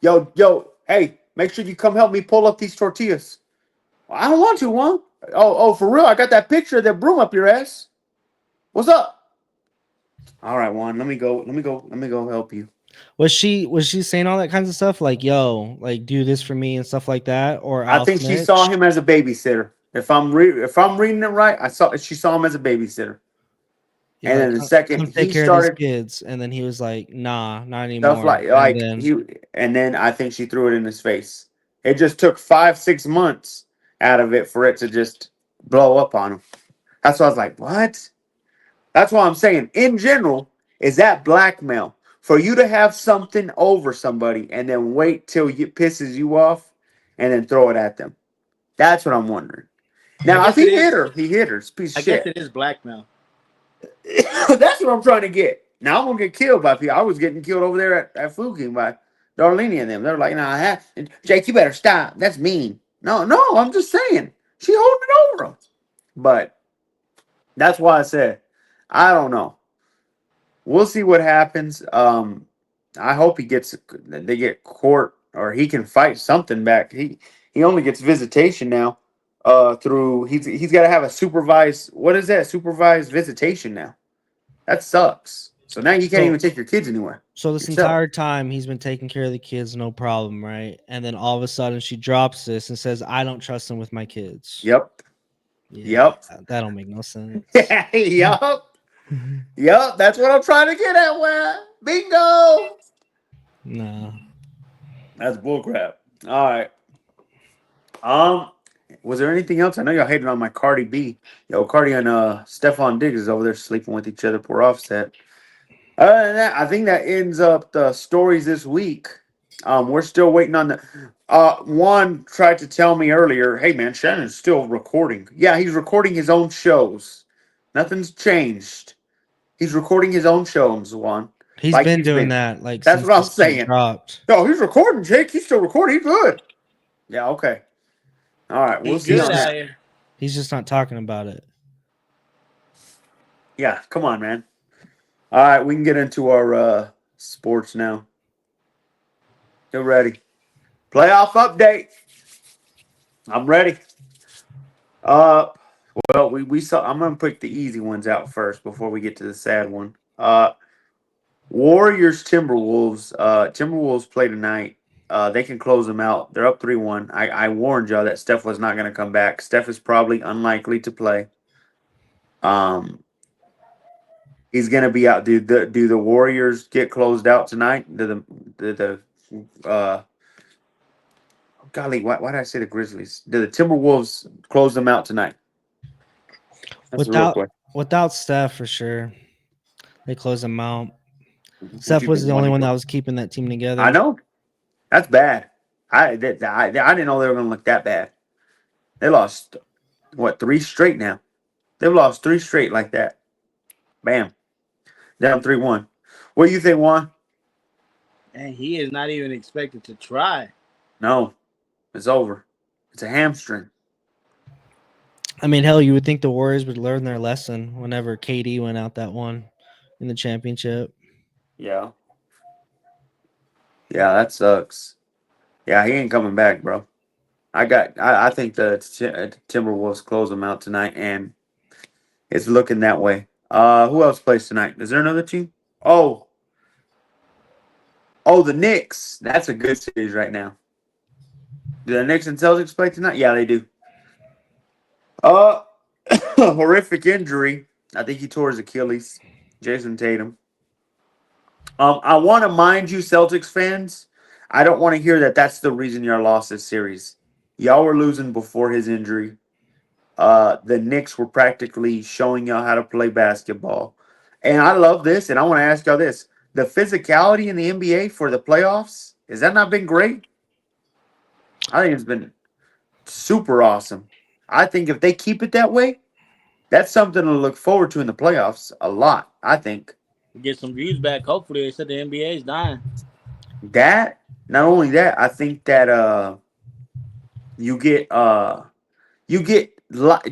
hey, make sure you come help me pull up these tortillas. Well, I don't want to, Juan. Oh, for real? I got that picture of that broom up your ass. What's up? All right, Juan. Let me go. Let me go help you. Was she saying all that kinds of stuff like, yo, like do this for me and stuff like that, or I I'll think she saw snitch? him as a babysitter. If I'm reading it right, she saw him as a babysitter. You're And like, then the second come take he care of these started kids, and then he was like, nah, not stuff anymore. And like then he, and then I think she threw it in his face. It just took 5 6 months out of it for it to just blow up on him. That's why I was like, what? That's why I'm saying, in general, is that blackmail for you to have something over somebody and then wait till it pisses you off and then throw it at them? That's what I'm wondering. I Now, if guess it he hit is. her, he hit her. It's a piece of I guess shit. it is blackmail. That's what I'm trying to get. Now I'm gonna get killed by people. I was getting killed over there at Fuking by Darlene and them. They're like, "Nah, Jake, you better stop. That's mean." No, I'm just saying she holding it over him. But that's why I said I don't know. We'll see what happens. I hope they get court or he can fight something back. He only gets visitation now. through he's got to have a supervised, what is that, supervised visitation now. That sucks. So now you can't even take your kids anywhere. So this yourself. entire time he's been taking care of the kids, no problem, right? And then all of a sudden she drops this and says, "I don't trust him with my kids." Yep. Yeah, Yep. that don't make no sense. Yep. Yep. That's what I'm trying to get at. Where bingo. No. That's bullcrap. All right. Was there anything else? I know y'all hated on my Cardi B. Yo, Cardi and Stephon Diggs is over there sleeping with each other. Poor Offset. Other than that, I think that ends up the stories this week. We're still waiting on the. Juan tried to tell me earlier, hey man, Shannon's still recording. Yeah, he's recording his own shows. Nothing's changed. He's recording his own shows, Juan. He's been doing that like That's since what I'm this shit saying. dropped. No, he's recording, Jake. He's still recording. He's good. Yeah, okay. All right, we'll see on that. He's just not talking about it. Yeah, come on, man. All right, we can get into our sports now. Get ready. Playoff update. I'm ready. Well, we saw. I'm gonna pick the easy ones out first before we get to the sad one. Warriors Timberwolves. Timberwolves play tonight. They can close them out. They're up 3-1. I warned y'all that Steph was not going to come back. Steph is probably unlikely to play. He's going to be out. Do the Warriors get closed out tonight? Golly, why did I say the Grizzlies? Do the Timberwolves close them out tonight? That's a real question. Without Steph, for sure, they close them out. Steph was the only one that was keeping that team together. I know. That's bad. I didn't know they were going to look that bad. They lost, 3 straight now? They've lost 3 straight like that. Bam. Down 3-1. What do you think, Juan? And he is not even expected to try. No. It's over. It's a hamstring. I mean, hell, you would think the Warriors would learn their lesson whenever KD went out that one in the championship. Yeah. Yeah, that sucks. Yeah, he ain't coming back, bro. I think the Timberwolves close them out tonight, and it's looking that way. Who else plays tonight? Is there another team? Oh, the Knicks. That's a good series right now. Do the Knicks and Celtics play tonight? Yeah, they do. Horrific injury. I think he tore his Achilles. Jason Tatum. I want to mind you, Celtics fans. I don't want to hear that that's the reason y'all lost this series. Y'all were losing before his injury. The Knicks were practically showing y'all how to play basketball. And I love this, and I want to ask y'all this. The physicality in the NBA for the playoffs, has that not been great? I think it's been super awesome. I think if they keep it that way, that's something to look forward to in the playoffs a lot, I think. Get some views back, hopefully. They said the NBA is dying. That, not only that, I think that you get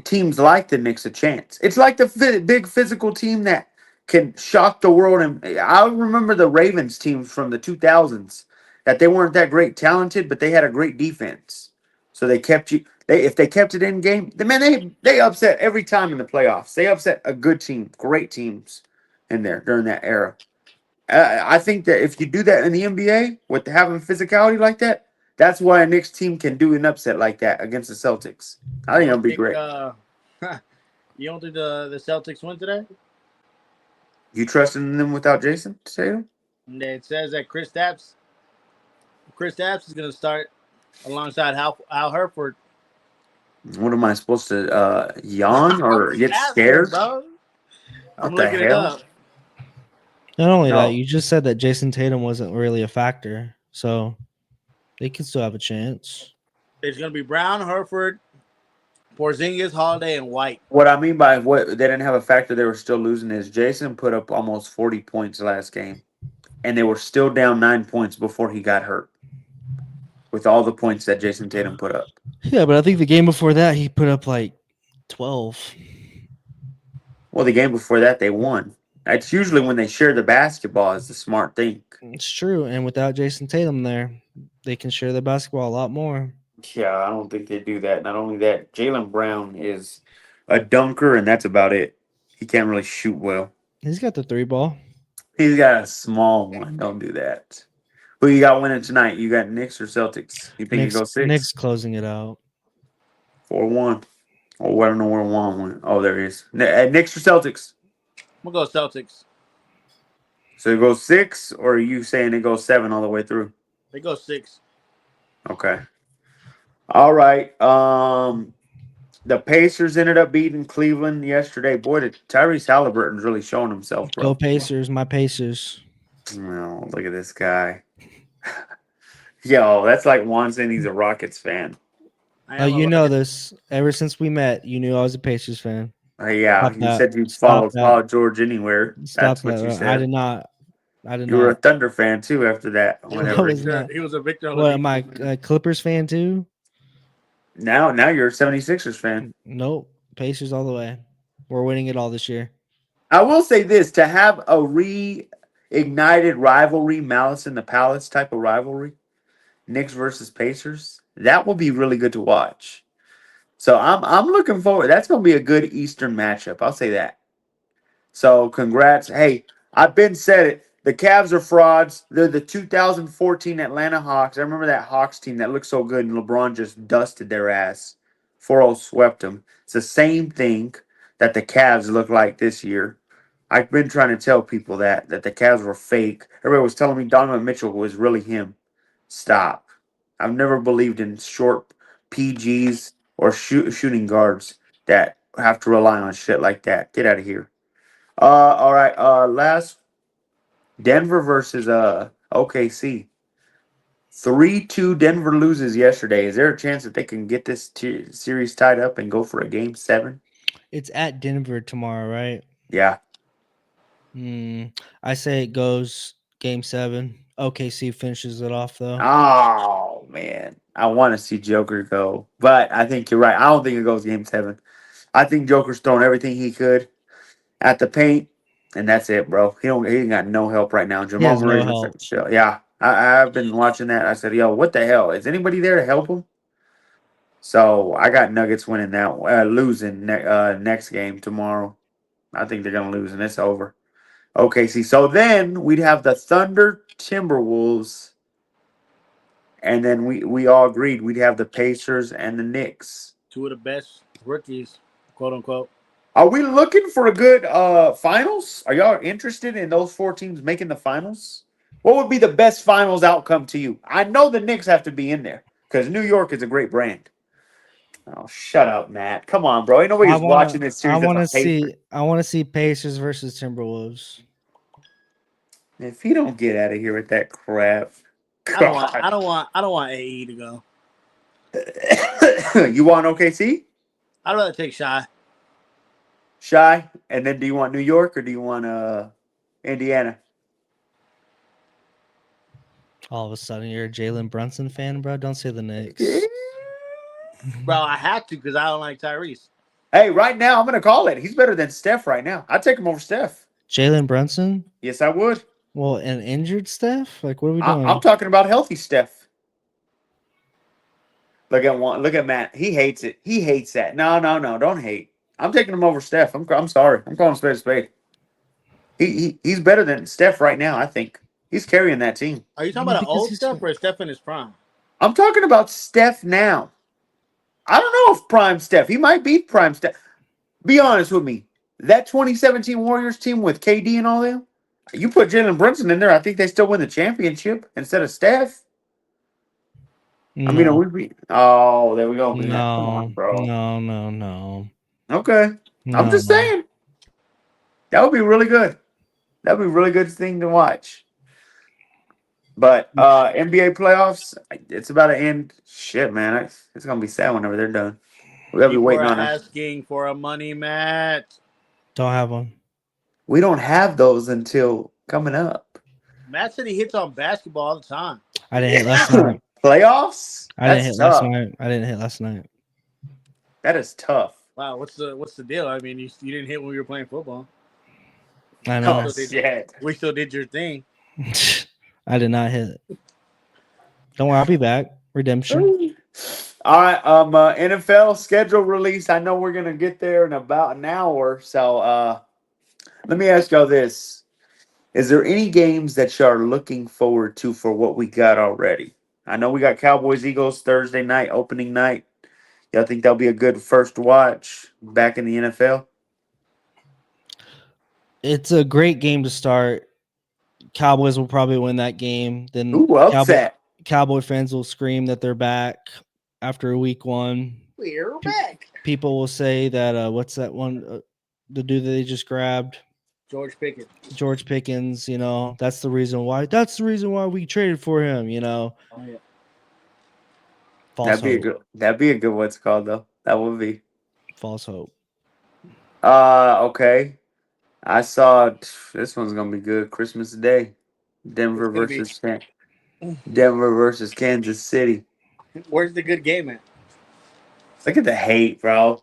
teams like the Knicks a chance. It's like the big physical team that can shock the world. And I remember the Ravens teams from the 2000s that they weren't that great talented, but they had a great defense. So they kept you. If they kept it in game, they upset every time in the playoffs. They upset a good team, great teams in there during that era. I think that if you do that in the NBA with having physicality like that, that's why a Knicks team can do an upset like that against the Celtics. I think it'll be great. You don't think the Celtics win today? You trust in them without Jason Tatum? It says that Chris Stapps is going to start alongside Al Horford. What am I supposed to yawn or get scared? Bro. I'm What the looking it hell? up. Not only that, you just said that Jason Tatum wasn't really a factor, so they can still have a chance. It's going to be Brown, Horford, Porzingis, Holiday, and White. What I mean by what they didn't have a factor they were still losing is Jason put up almost 40 points last game, and they were still down 9 points before he got hurt with all the points that Jason Tatum put up. Yeah, but I think the game before that, he put up like 12. Well, the game before that, they won. That's usually when they share the basketball is the smart thing. It's true, and without Jason Tatum there, they can share the basketball a lot more. Yeah, I don't think they do that. Not only that, Jalen Brown is a dunker, and that's about it. He can't really shoot well. He's got the 3 ball. He's got a small one. Don't do that. Who you got winning tonight? You got Knicks or Celtics? You think you go Nick's 6? closing it out. 4-1. Oh, I don't know where Juan went. Oh, there he is. Knicks or Celtics? I'm gonna go Celtics. So it goes 6, or are you saying it goes 7 all the way through? They go 6. Okay. All right. The Pacers ended up beating Cleveland yesterday. Boy, Tyrese Halliburton's really showing himself, bro. Go Pacers, my Pacers. Oh, look at this guy. Yo, that's like Juan saying he's a Rockets fan. Oh, you know this. Ever since we met, you knew I was a Pacers fan. Yeah, Stop you that. said you Stop followed that. Paul George anywhere. Stop That's what you that. said. I did not. You were a Thunder fan too after that. He Whenever was a Victor. What am I? A Clippers fan too? now you're a 76ers fan. Nope. Pacers all the way. We're winning it all this year. I will say this: to have a reignited rivalry, Malice in the Palace type of rivalry, Knicks versus Pacers, that will be really good to watch. So I'm looking forward. That's going to be a good Eastern matchup. I'll say that. So congrats. Hey, I've been said it. The Cavs are frauds. They're the 2014 Atlanta Hawks. I remember that Hawks team that looked so good, and LeBron just dusted their ass. 4-0 swept them. It's the same thing that the Cavs look like this year. I've been trying to tell people that the Cavs were fake. Everybody was telling me Donovan Mitchell was really him. Stop. I've never believed in short PGs or shooting guards that have to rely on shit like that. Get out of here. All right. Last Denver versus OKC. 3-2 Denver loses yesterday. Is there a chance that they can get this series tied up and go for a game 7? It's at Denver tomorrow, right? Yeah. I say it goes game 7. OKC finishes it off though. Oh man, I want to see Joker go, but I think you're right. I don't think it goes game 7. I think Joker's throwing everything he could at the paint, and that's it, bro. He ain't got no help right now. He has Jamal no Murray help. looks like a shell. Yeah, I've been watching that. I said, yo, what the hell? Is anybody there to help him? So I got Nuggets winning that, losing next game tomorrow. I think they're gonna lose, and it's over. Okay, see, so then we'd have the Thunder Timberwolves, and then we all agreed we'd have the Pacers and the Knicks. 2 of the best rookies, quote unquote. Are we looking for a good finals? Are y'all interested in those 4 teams making the finals? What would be the best finals outcome to you? I know the Knicks have to be in there because New York is a great brand. Oh, shut up, Matt. Come on, bro. Ain't nobody's watching this series. I want to see Pacers versus Timberwolves. If he don't get out of here with that crap, I don't want AE to go. You want OKC? I'd rather take Shy. Shy, and then do you want New York or do you want Indiana? All of a sudden, you're a Jalen Brunson fan, bro. Don't say the Knicks. Bro, I have to because I don't like Tyrese. Hey, right now I'm gonna call it. He's better than Steph right now. I'd take him over Steph. Jalen Brunson? Yes, I would. Well, an injured Steph? Like, what are we doing? I'm talking about healthy Steph. Look at Matt. He hates it. He hates that. No, don't hate. I'm taking him over Steph. I'm sorry. I'm calling spade a spade. He's better than Steph right now. I think he's carrying that team. Are you talking about an old Steph or Steph in his prime? I'm talking about Steph now. I don't know if prime Steph. He might be prime Steph. Be honest with me. That 2017 Warriors team with KD and all them, you put Jalen Brunson in there, I think they still win the championship instead of Steph. No. I mean, there we go. No, Come on, bro. No. Okay. I'm just saying. That would be really good. That would be a really good thing to watch. But NBA playoffs, it's about to end. Shit, man. It's going to be sad whenever they're done. We're going to be waiting on it. Asking for a money match. Don't have one. We don't have those until coming up. Matt said he hits on basketball all the time. I didn't hit last night. Playoffs? I didn't hit last night. That is tough. Wow, what's the deal? I mean, you didn't hit when we were playing football. I know. We still did your thing. I did not hit it. Don't worry, I'll be back. Redemption. All right, NFL schedule release. I know we're gonna get there in about an hour. So let me ask y'all this. Is there any games that you are looking forward to for what we got already? I know we got Cowboys Eagles Thursday night, opening night. Y'all think that'll be a good first watch back in the NFL? It's a great game to start. Cowboys will probably win that game. Then Ooh, upset. Cowboy fans will scream that they're back after week one. We're back. People will say that what's that one? The dude that they just grabbed, George Pickens. George Pickens. You know, that's the reason why. That's the reason why we traded for him. You know, Oh, yeah. false hope. That'd be a good what's called though. That would be. False hope. Okay. I saw this one's gonna be good. Christmas Day, Denver It's gonna be- versus Denver versus Kansas City. Where's the good game at? Look at the hate, bro.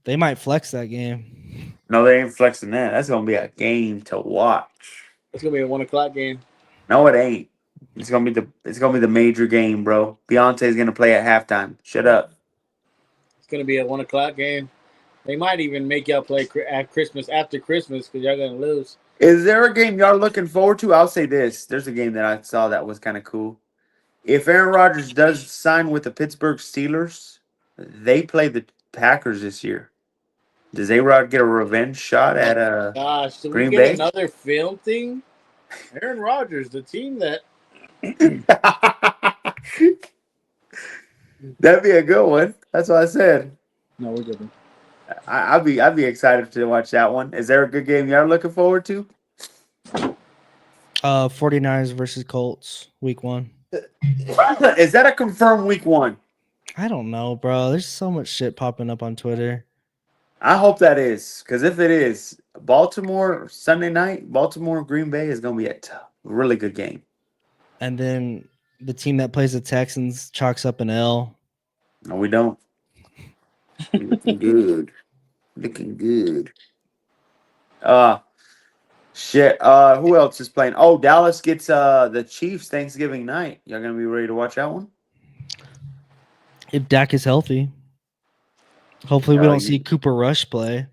They might flex that game. No, they ain't flexing that. That's gonna be a game to watch. It's gonna be a 1:00 game. No, it ain't. It's gonna be the major game, bro. Beyonce's gonna play at halftime. Shut up. It's gonna be a 1:00 game. They might even make y'all play at Christmas after Christmas because y'all gonna lose. Is there a game y'all looking forward to? I'll say this. There's a game that I saw that was kind of cool. If Aaron Rodgers does sign with the Pittsburgh Steelers, they play the Packers this year. Does A-Rod get a revenge shot at Gosh, did Green we get Bay? another film thing? Aaron Rodgers, the team that That'd be a good one. That's what I said. no, we're good. I'd be excited to watch that one. Is there a good game y'all looking forward to? 49ers versus Colts, week one. Is that a confirmed week one? I don't know, bro. There's so much shit popping up on Twitter. I hope that is, because if it is, Baltimore Sunday night, Baltimore Green Bay is gonna be a really good game. And then the team that plays the Texans chalks up an L. No, we don't. Looking good. Looking good. Shit. Who else is playing? Oh, Dallas gets the Chiefs Thanksgiving night. Y'all gonna be ready to watch that one? If Dak is healthy. Hopefully we Hell don't yeah. see Cooper Rush play.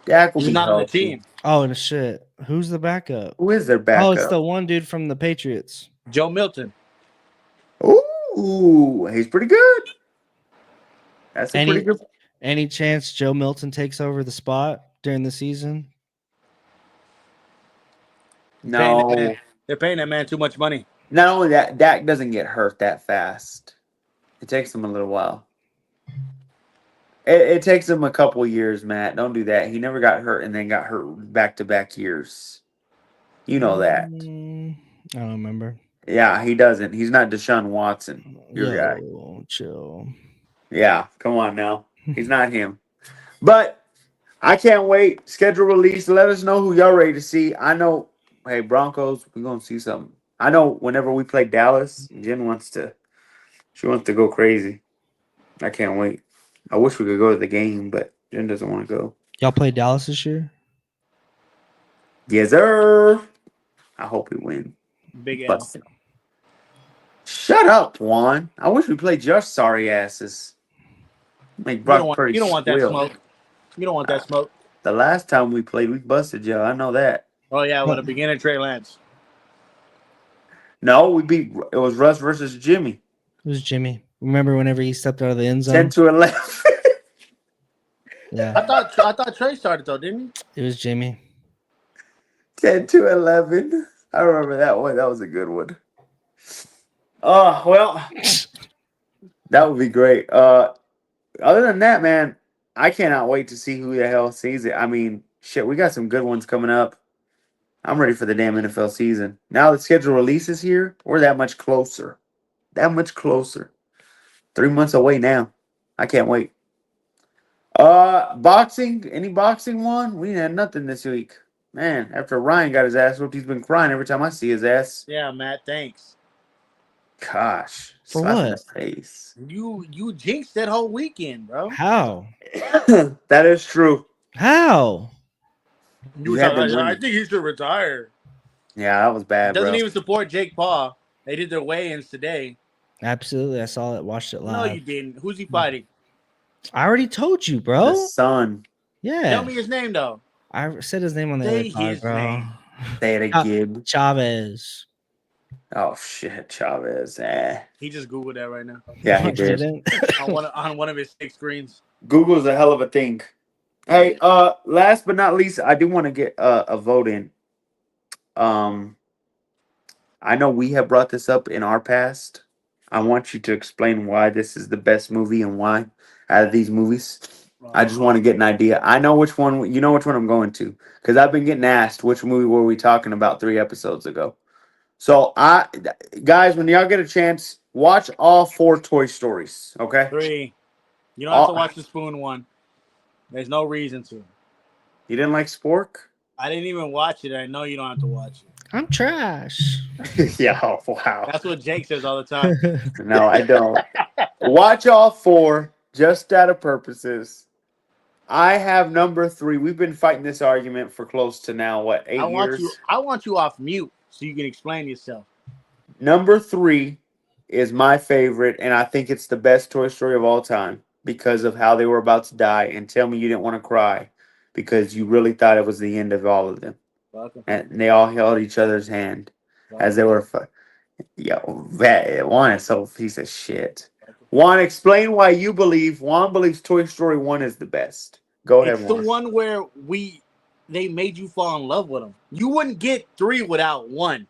Dak will He's be not on the healthy. team. Oh, and shit. Who's the backup? Who is their Oh, backup? it's the one dude from the Patriots. Joe Milton. Ooh, he's pretty good. That's a pretty good. Any chance Joe Milton takes over the spot during the season? No. They're paying that man too much money. Not only that, Dak doesn't get hurt that fast. It takes him a little while. It takes him a couple years, Matt. Don't do that. He never got hurt and then got hurt back-to-back years. You know that. I don't remember. Yeah, he doesn't. He's not Deshaun Watson, your guy. Chill. Yeah, come on now. He's not him. But I can't wait. Schedule release. Let us know who y'all ready to see. I know, hey, Broncos, we're going to see something. I know whenever we play Dallas, Jen wants to go crazy. I can't wait. I wish we could go to the game, but Jen doesn't want to go. Y'all play Dallas this year? Yes, sir. I hope we win. Big L. But shut up, Juan. I wish we played your sorry asses. Make Brock Purdy You don't want that squeal. smoke. You don't want that smoke. The last time we played, we busted y'all. I know that. Oh yeah, with a beginner Trey Lance. No, it was Russ versus Jimmy. It was Jimmy. Remember whenever he stepped out of the end zone? 10-11. Yeah, I thought Trey started though, didn't he? it was Jimmy. 10-11. I remember that one. That was a good one. Oh, well, that would be great. Other than that, man, I cannot wait to see who the hell sees it. I mean, shit, we got some good ones coming up. I'm ready for the damn NFL season. Now the schedule releases here, we're that much closer. That much closer. 3 months away now. I can't wait. Boxing? Any boxing one? We had nothing this week. Man, after Ryan got his ass whooped, he's been crying every time I see his ass. Yeah, Matt. Thanks. Gosh. For slap in what? the face. You jinxed that whole weekend, bro. How? That is true. How? You had thought, to win. I think he should retire. Yeah, that was bad, Doesn't bro. even support Jake Paul. They did their weigh-ins today. Absolutely, I saw it. Watched it No, live. you didn't. Who's he fighting? I already told you, The bro. son. Yeah, Tell me his name though. I said his name on the Say other pod, his bro. name. Say it again. Chavez. Oh shit, Chavez. He just googled that right now Yeah, he I did. didn't. on one of his 6 screens. Google's a hell of a thing. Hey, last but not least, I do want to get a vote in. Um, I know we have brought this up in our past. I want you to explain why this is the best movie and why out of these movies. I just want to get an idea. I know which one. You know which one I'm going to because I've been getting asked which movie were we talking about 3 episodes ago. So guys, when y'all get a chance, watch all 4 Toy Stories. Okay. 3. You don't have to All, watch the Spoon one. There's no reason to. you didn't like Spork? I didn't even watch it. I know you don't have to watch it. I'm trash. Yeah. Wow. That's what Jake says all the time. No, I don't. Watch all 4 just out of purposes. I have number 3. We've been fighting this argument for close to now, what, 8 years? I want you off mute so you can explain yourself. Number 3 is my favorite, and I think it's the best Toy Story of all time because of how they were about to die. And tell me you didn't want to cry because you really thought it was the end of all of them. Welcome. And they all held each other's hand as they were. Yo, that Juan is so piece of shit. Juan, explain why you believe Juan believes Toy Story 1 is the best. Go ahead, It's the Juan. one where they made you fall in love with them. You wouldn't get 3 without 1.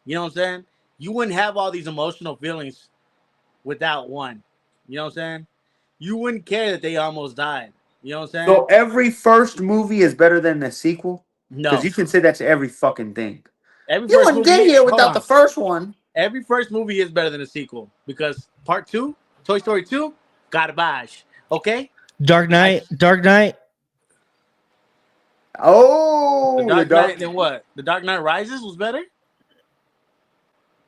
You know what I'm saying? You wouldn't have all these emotional feelings without 1. You know what I'm saying? You wouldn't care that they almost died. You know what I'm saying? So every first movie is better than the sequel? No. Because you can say that to every fucking thing. Every You first wouldn't movie, get here hold without on. the first one. Every first movie is better than the sequel because part 2, Toy Story 2, garbage. Okay? Dark Knight. Dark Knight. Oh, The Dark Knight, then what? The Dark Knight Rises was better?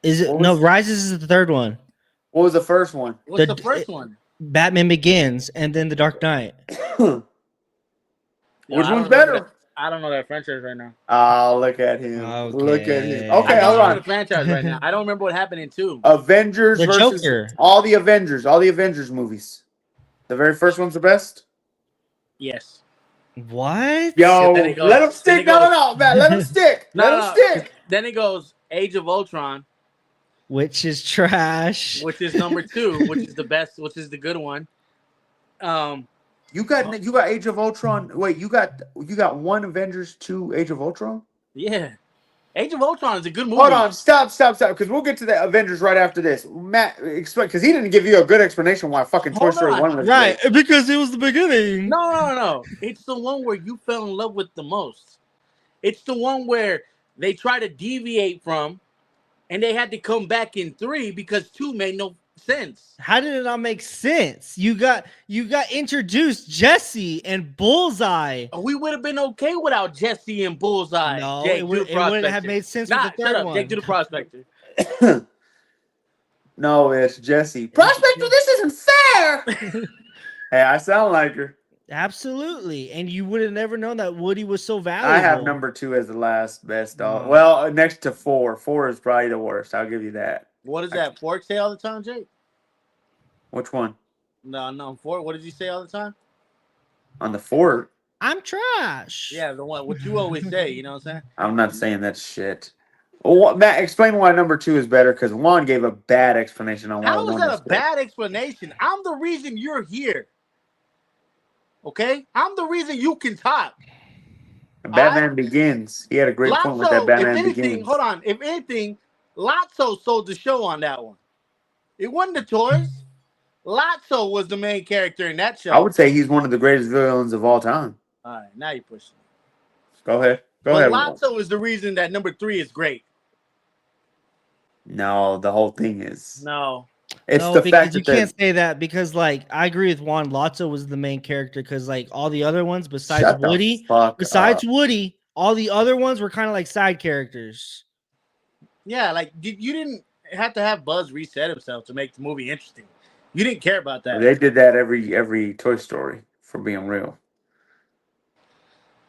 Is it What no? was- Rises is the third one. What was the first one? What's the first one? Batman Begins, and then the Dark Knight. Yo, Which I don't one's remember better? that- I don't know that franchise right now. Oh, look at him. Look at him. Okay. Okay, I don't hold remember on. the franchise right now. I don't remember what happened in 2. Avengers The versus Joker. all the Avengers movies. The very first one's the best. Yes. What? Yo, Then it goes- let him stick. then it No, goes- man, let him stick. No, Let him no, stick. Then it goes Age of Ultron, Which is trash. which is number 2, which is the best, which is the good one. You got Age of Ultron. Wait, you got 1 Avengers, 2 Age of Ultron. Yeah. Age of Ultron is a good movie. Hold on, stop, because we'll get to the Avengers right after this. Matt, explain, because he didn't give you a good explanation why fucking Toy Hold Story on. 1 was Right, great. because it was the beginning. No. It's the one where you fell in love with the most. It's the one where they try to deviate from, and they had to come back in 3 because 2 made no sense. How did it not make sense? You got introduced Jesse and Bullseye. We would have been okay without Jesse and Bullseye. No, Jake, it wouldn't have made sense Nah, with the shut third up. one. Jake, do the Prospector. No, it's Jesse. Prospector, this isn't fair. Hey, I sound like her. Absolutely, and you would have never known that Woody was so valuable. I have number 2 as the last best dog. Well, next to 4. 4 is probably the worst. I'll give you that. What does that fork say all the time, Jake? Which one? No, fork. What did you say all the time? On the 4? I'm trash. Yeah, the one. What you always say. You know what I'm saying? I'm not saying that shit. Well, Matt, explain why number 2 is better, because Juan gave a bad explanation on why How is 1 that is a better. bad explanation? I'm the reason you're here. Okay? I'm the reason you can talk. Batman Begins. He had a great point with that Lotso, Batman if anything, Begins. hold on. If anything, Lotso sold the show on that one. It wasn't the toys. Lotso was the main character in that show. I would say he's one of the greatest villains of all time. All right, now you're pushing. Go ahead. But Lotso is the reason that number 3 is great. No, the whole thing is. No. It's No, the because fact you that can't say that because, like, I agree with Juan. Lotso was the main character because, like, all the other ones besides Shut the Woody, fuck up. Woody, all the other ones were kind of like side characters. Yeah, like you didn't have to have Buzz reset himself to make the movie interesting. You didn't care about that. They did that every Toy Story, for being real.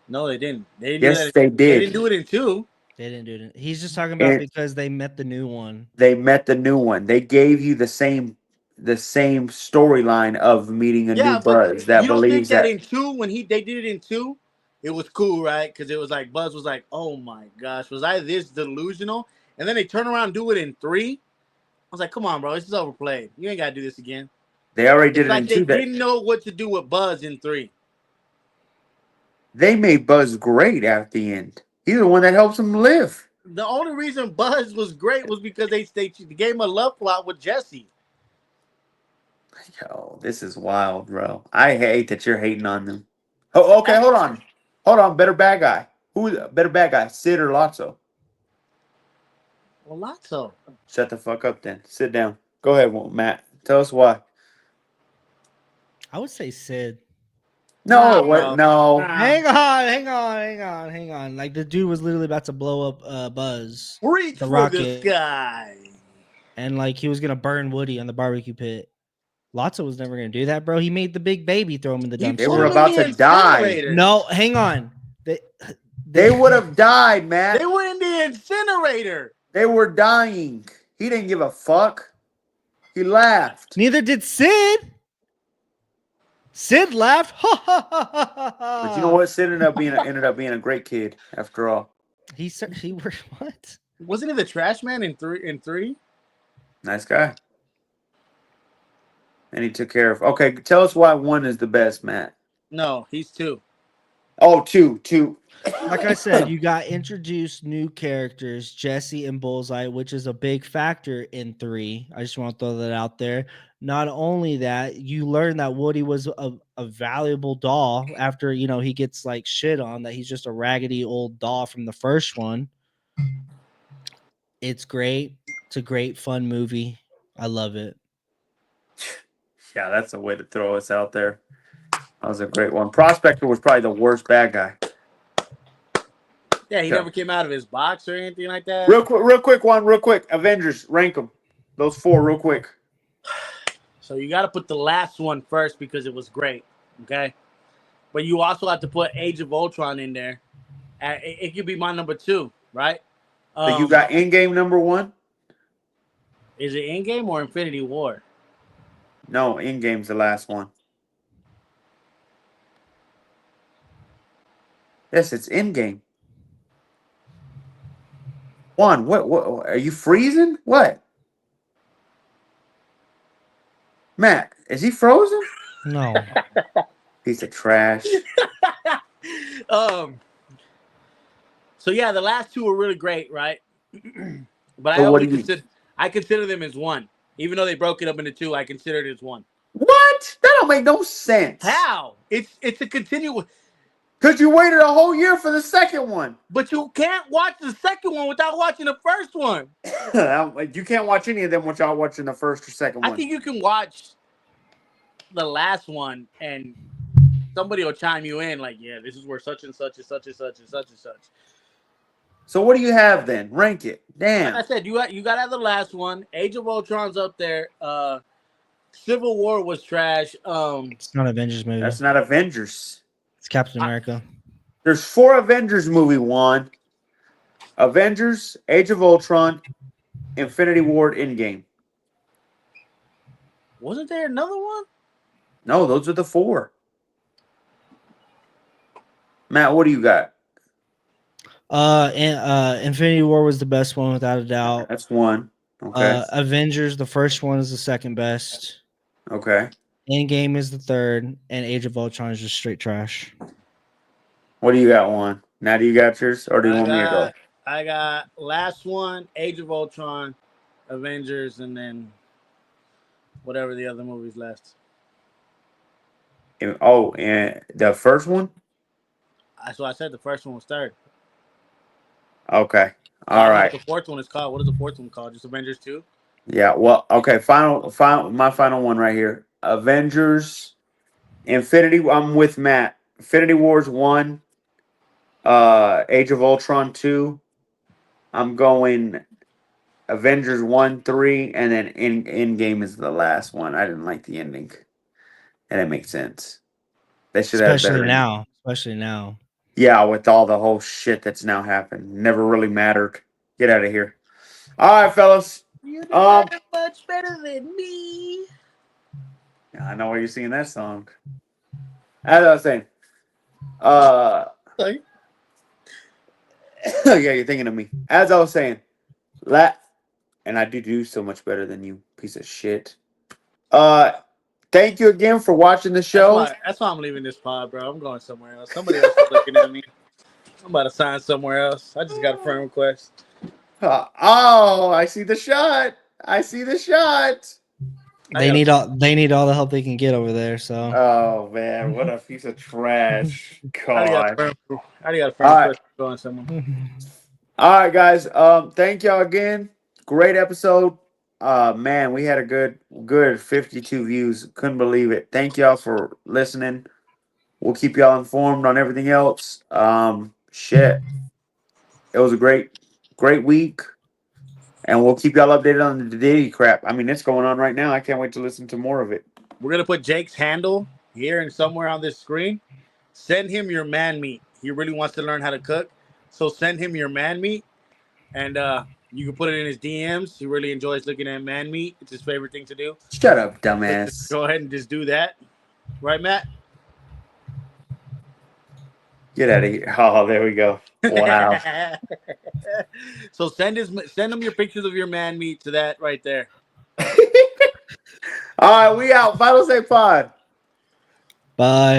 No, they didn't. They didn't Yes, do that. they did. They didn't do it in 2. They didn't do it. He's just talking about And because they met the new one. they met the new one. They gave you the same storyline of meeting a new Yeah, but Buzz that you don't think believes that that in two, when they did it in two, it was cool, right? Because it was like Buzz was like, "Oh my gosh, was I this delusional?" And then they turn around and do it in three. I was like, "Come on, bro, this is overplayed. You ain't gotta do this again." they already did It's it in like they two. That didn't know what to do with Buzz in three. they made Buzz great at the end. He's the one that helps him live. The only reason Buzz was great was because they gave him a love plot with Jesse. Yo, this is wild, bro. I hate that you're hating on them. Oh, okay, hold on. Hold on. Better bad guy. Who's better bad guy? Sid or Lotso? Well, Lotso. Shut the fuck up then. Sit down. Go ahead, Matt. Tell us why. I would say Sid. No, Nah, what? bro. No. Nah. Hang on. Like the dude was literally about to blow up Buzz, Reach the for the rocket, sky. and like he was gonna burn Woody on the barbecue pit. Lotso was never gonna do that, bro. He made the big baby throw him in the He They put were him dumpster. in about the to die. incinerator. No, hang on. They would have died, Matt. They were in the incinerator. They were dying. He didn't give a fuck. He laughed. Neither did Sid. Sid laughed. But you know what? Sid ended up being a great kid after all. He were what? Wasn't he the trash man in three? Nice guy. And he took care of. Okay, tell us why one is the best, Matt. No, he's two. Oh, two. Like I said, you got introduced new characters, Jesse and Bullseye, which is a big factor in 3. I just want to throw that out there. Not only that, you learn that Woody was a valuable doll after, he gets like shit on that he's just a raggedy old doll from the first one. It's great. It's a great, fun movie. I love it. Yeah, that's a way to throw us out there. That was a great one. Prospector was probably the worst bad guy. Yeah, he Yeah. never came out of his box or anything like that. Real quick. Avengers, rank them. Those 4, real quick. So you got to put the last one first because it was great. Okay, but you also have to put Age of Ultron in there. It could be my number 2, right? So you got Endgame number 1? Is it Endgame or Infinity War? No, Endgame's the last one. Yes, it's Endgame. Juan, what? Are you freezing? What? Matt, is he frozen? No. Piece of trash. So yeah, the last 2 were really great, right? But So what do you? I consider them as one, even though they broke it up into 2. I consider it as one. What? That don't make no sense. How? It's a continuous. Because you waited a whole year for the second one. But you can't watch the second one without watching the first one. You can't watch any of them without watching the first or second one. I think you can watch the last one and somebody will chime you in like, yeah, this is where such and such is such and such and such and such. So what do you have then? Rank it. Damn. Like I said, you got to have the last one. Age of Ultron's up there. Civil War was trash. It's not Avengers movie. That's not Avengers. It's Captain America. There's 4 Avengers movie, Juan. Avengers, Age of Ultron, Infinity War, Endgame. Wasn't there another one? No, those are the 4. Matt, what do you got? Infinity War was the best one without a doubt. That's 1. Okay. Avengers, the first one, is the second best. Okay. Endgame is the third, and Age of Ultron is just straight trash. What do you got, Juan? Now do you got yours, or do you want me to go? I got last one, Age of Ultron, Avengers, and then whatever the other movies left. Oh, and the first one? So I said the first one was third. Okay. I All don't know right. what the fourth one is called. What is the fourth one called? Just Avengers 2? Yeah, well, okay. Final. My final one right here. Avengers, Infinity. I'm with Matt. Infinity Wars 1. Age of Ultron 2. I'm going Avengers 1, 3, and then Endgame is the last one. I didn't like the ending, and it makes sense. They should have better. Especially now. Yeah, with all the whole shit that's now happened. Never really mattered. Get out of here. All right, fellas. You do Um, that much better than me. I know why you're singing that song. As I was saying, uh, Like, yeah, you're thinking of me. As I was saying, and I do so much better than you, piece of shit. Thank you again for watching the show. that's why I'm leaving this pod, bro. I'm going somewhere else. Somebody else is looking at me. I'm about to sign somewhere else. I just got a friend request. Oh, I see the shot. I see the shot. They need all the help they can get over there. So Oh man, what a piece of trash. I already got a God. friend All right. request going somewhere. All right, guys. Thank y'all again. Great episode. Man, we had a good 52 views. Couldn't believe it. Thank y'all for listening. We'll keep y'all informed on everything else. Shit. It was a great week. And we'll keep y'all updated on the Diddy crap. I mean, it's going on right now. I can't wait to listen to more of it. We're gonna put Jake's handle here and somewhere on this screen. Send him your man meat. He really wants to learn how to cook, so send him your man meat, and you can put it in his DMs. He really enjoys looking at man meat. It's his favorite thing to do. Shut up, So just dumbass. go ahead and just do that, right, Matt? Get out of here. Oh, there we go. Wow. So send him your pictures of your man meat to that right there. All right, we out. Final Say Pod. bye.